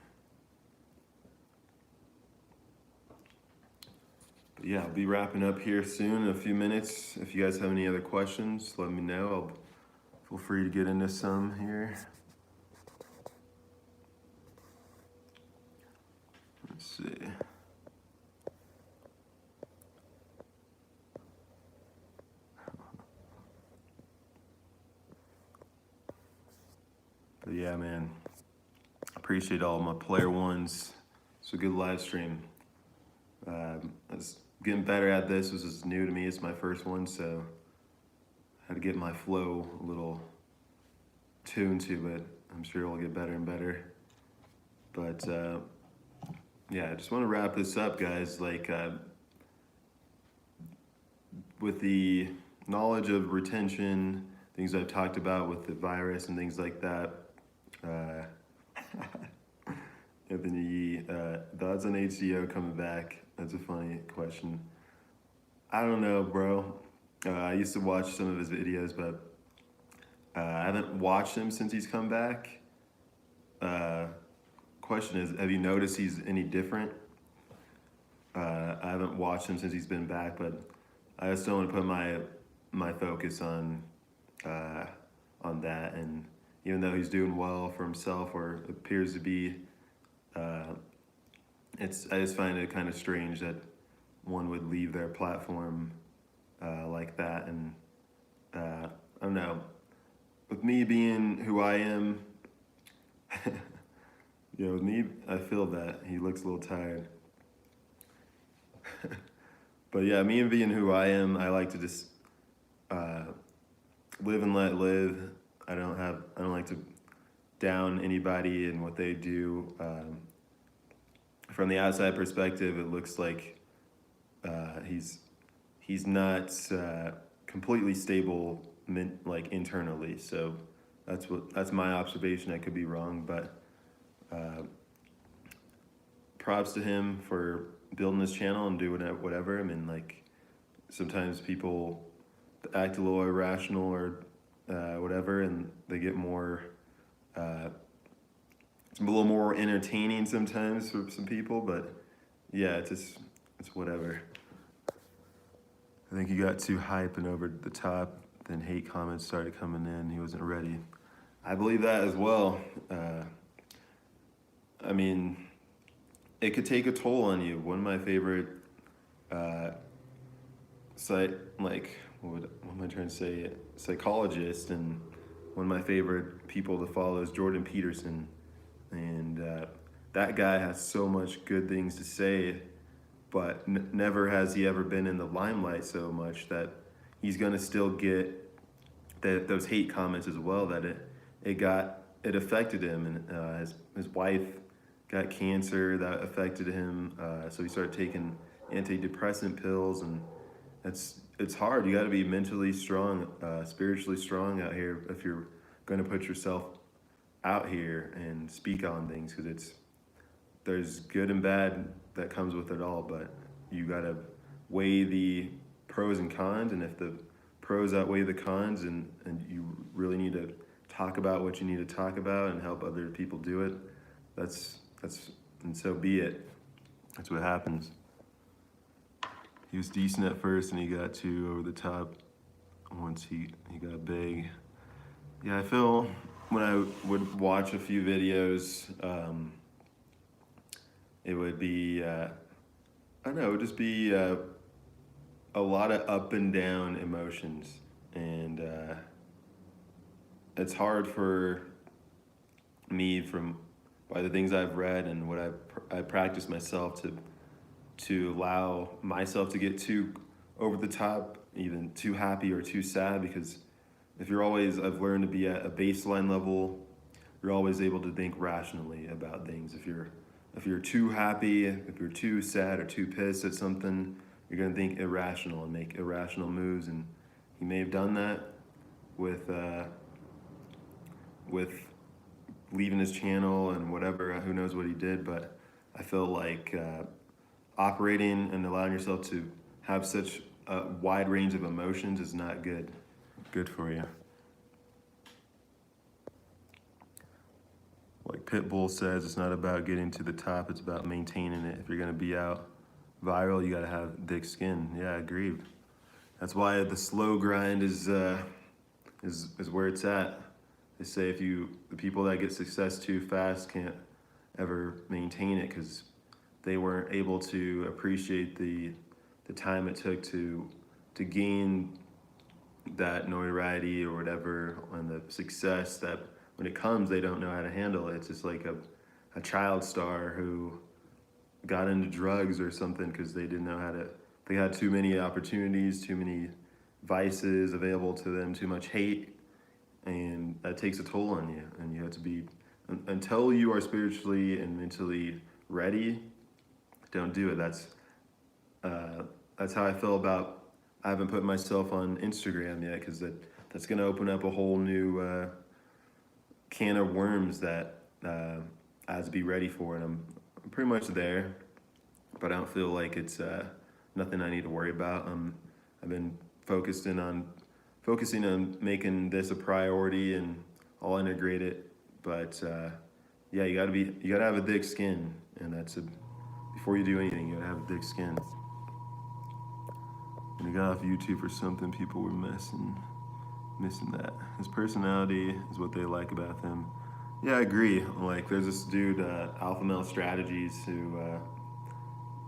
But yeah, I'll be wrapping up here soon in a few minutes. If you guys have any other questions, let me know. Feel free to get into some here. Let's see. But yeah, man, appreciate all my player ones. It's a good live stream. I was getting better at this. This is new to me. It's my first one, so I had to get my flow a little tuned to it. I'm sure it'll get better and better. But yeah, I just want to wrap this up, guys. Like, with the knowledge of retention, things I've talked about with the virus and things like that, Anthony Yee, thoughts on HCO coming back? That's a funny question. I don't know, bro. I used to watch some of his videos, but I haven't watched him since he's come back. Question is, have you noticed he's any different? I haven't watched him since he's been back, but I just don't want to put my focus on that. And even though he's doing well for himself, or appears to be, I just find it kind of strange that one would leave their platform like that. And I don't know. With me being who I am, with me, I feel that he looks a little tired. But yeah, me being who I am, I like to just live and let live. I don't like to down anybody and what they do. From the outside perspective, it looks like he's not completely stable, like internally. So that's my observation. I could be wrong, but props to him for building his channel and doing whatever. I mean, like, sometimes people act a little irrational or whatever, and they get more. It's a little more entertaining sometimes for some people, but yeah, it's whatever. I think he got too hype and over the top. Then hate comments started coming in. He wasn't ready. I believe that as well. I mean, it could take a toll on you. One of my favorite what am I trying to say? Psychologist, and one of my favorite people to follow is Jordan Peterson. And that guy has so much good things to say, but never has he ever been in the limelight so much that he's gonna still get those hate comments as well. That it affected him, and his wife got cancer that affected him. So he started taking antidepressant pills, and it's hard. You got to be mentally strong, spiritually strong out here if you're going to put yourself out here and speak on things, because there's good and bad that comes with it all, but you got to weigh the pros and cons, and if the pros outweigh the cons, and you really need to talk about what you need to talk about and help other people do it, and so be it. That's what happens. He was decent at first, and he got too over the top once he got big. Yeah, I feel when I would watch a few videos, it would be, I don't know, it would just be a lot of up and down emotions. And it's hard for me, by the things I've read and what I practice myself, to allow myself to get too over the top, even too happy or too sad, because I've learned to be at a baseline level, you're always able to think rationally about things. If you're too happy, if you're too sad or too pissed at something, you're gonna think irrational and make irrational moves. And he may have done that with leaving his channel and whatever, who knows what he did, but I feel like operating and allowing yourself to have such a wide range of emotions is not good. good for you. Like Pitbull says, it's not about getting to the top, it's about maintaining it. If you're gonna be out viral, you gotta have thick skin. Yeah, I agree. That's why the slow grind is where it's at. They say the people that get success too fast can't ever maintain it because they weren't able to appreciate the time it took to gain that notoriety or whatever, and the success that when it comes, they don't know how to handle it. It's just like a child star who got into drugs or something because they didn't know how to, they had too many opportunities, too many vices available to them, too much hate, and that takes a toll on you. And you have to be, until you are spiritually and mentally ready, don't do it. That's how I feel about, I haven't put myself on Instagram yet because that's going to open up a whole new can of worms that I have to be ready for, and I'm pretty much there, but I don't feel like it's nothing I need to worry about. I've been focusing on making this a priority, and I'll integrate it. But yeah, you gotta have a thick skin, and before you do anything, you gotta have a thick skin. When he got off YouTube for something, people were missing that. His personality is what they like about him. Yeah, I agree. Like, there's this dude, Alpha Male Strategies, who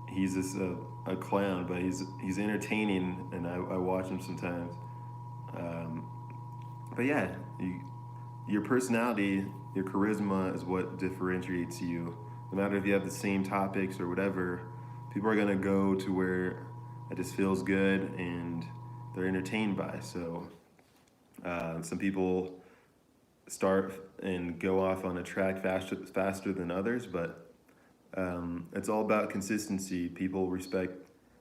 he's a clown, but he's entertaining, and I watch him sometimes. But yeah, your personality, your charisma is what differentiates you. No matter if you have the same topics or whatever, people are gonna go to where it just feels good and they're entertained by. So some people start and go off on a track faster than others, but it's all about consistency. People respect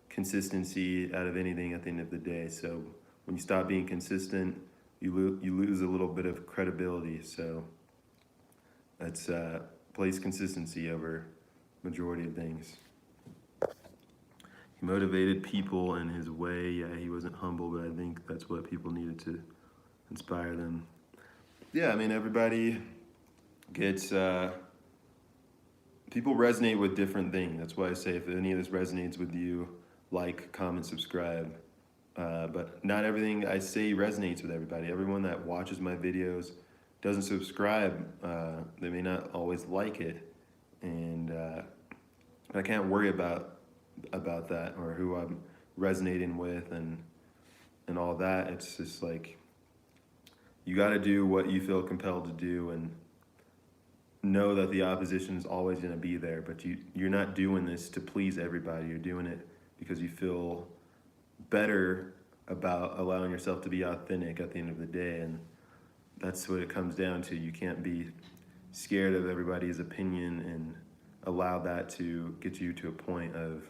consistency out of anything at the end of the day. So when you stop being consistent, you lose a little bit of credibility. So let's place consistency over majority of things. He motivated people in his way. Yeah, he wasn't humble, but I think that's what people needed to inspire them. Yeah, I mean, everybody gets, people resonate with different things. That's why I say if any of this resonates with you, like, comment, subscribe. But not everything I say resonates with everybody. Everyone that watches my videos doesn't subscribe. They may not always like it. And I can't worry about that or who I'm resonating with and all that. It's just like, you got to do what you feel compelled to do and know that the opposition is always going to be there, but you're not doing this to please everybody. You're doing it because you feel better about allowing yourself to be authentic at the end of the day, and that's what it comes down to. You can't be scared of everybody's opinion and allow that to get you to a point of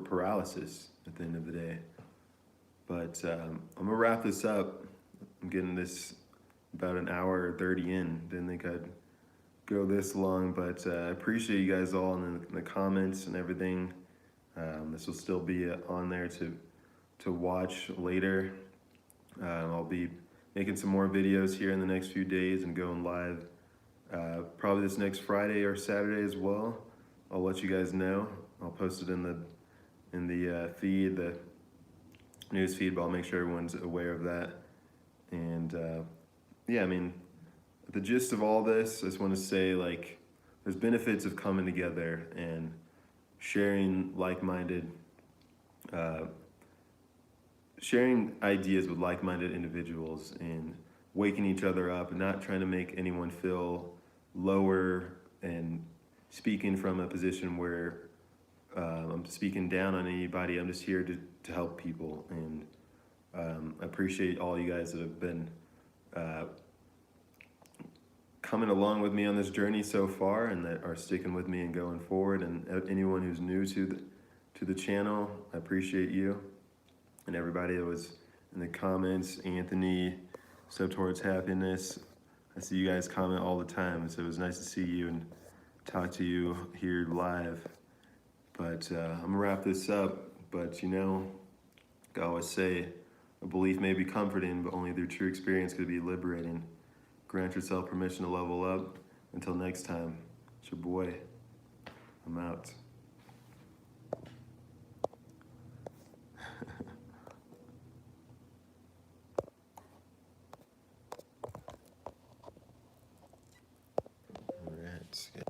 paralysis at the end of the day. But I'm gonna wrap this up. I'm getting this about an hour 30 in. Didn't think I'd go this long, but I appreciate you guys all in the comments and everything. This will still be on there to watch later. I'll be making some more videos here in the next few days and going live probably this next Friday or Saturday as well. I'll let you guys know. I'll post it in the feed, the news feed, but I'll make sure everyone's aware of that. And yeah, I mean, the gist of all this, I just want to say, like, there's benefits of coming together and sharing like-minded, sharing ideas with like-minded individuals and waking each other up and not trying to make anyone feel lower and speaking from a position where I'm speaking down on anybody. I'm just here to help people, and I appreciate all you guys that have been coming along with me on this journey so far and that are sticking with me and going forward, and anyone who's new to the channel, I appreciate you. And everybody that was in the comments, Anthony, Step Towards Happiness, I see you guys comment all the time, so it was nice to see you and talk to you here live. But I'm gonna wrap this up, but you know, I always say, A belief may be comforting, but only through true experience could it be liberating. Grant yourself permission to level up. Until next time, it's your boy. I'm out. All right.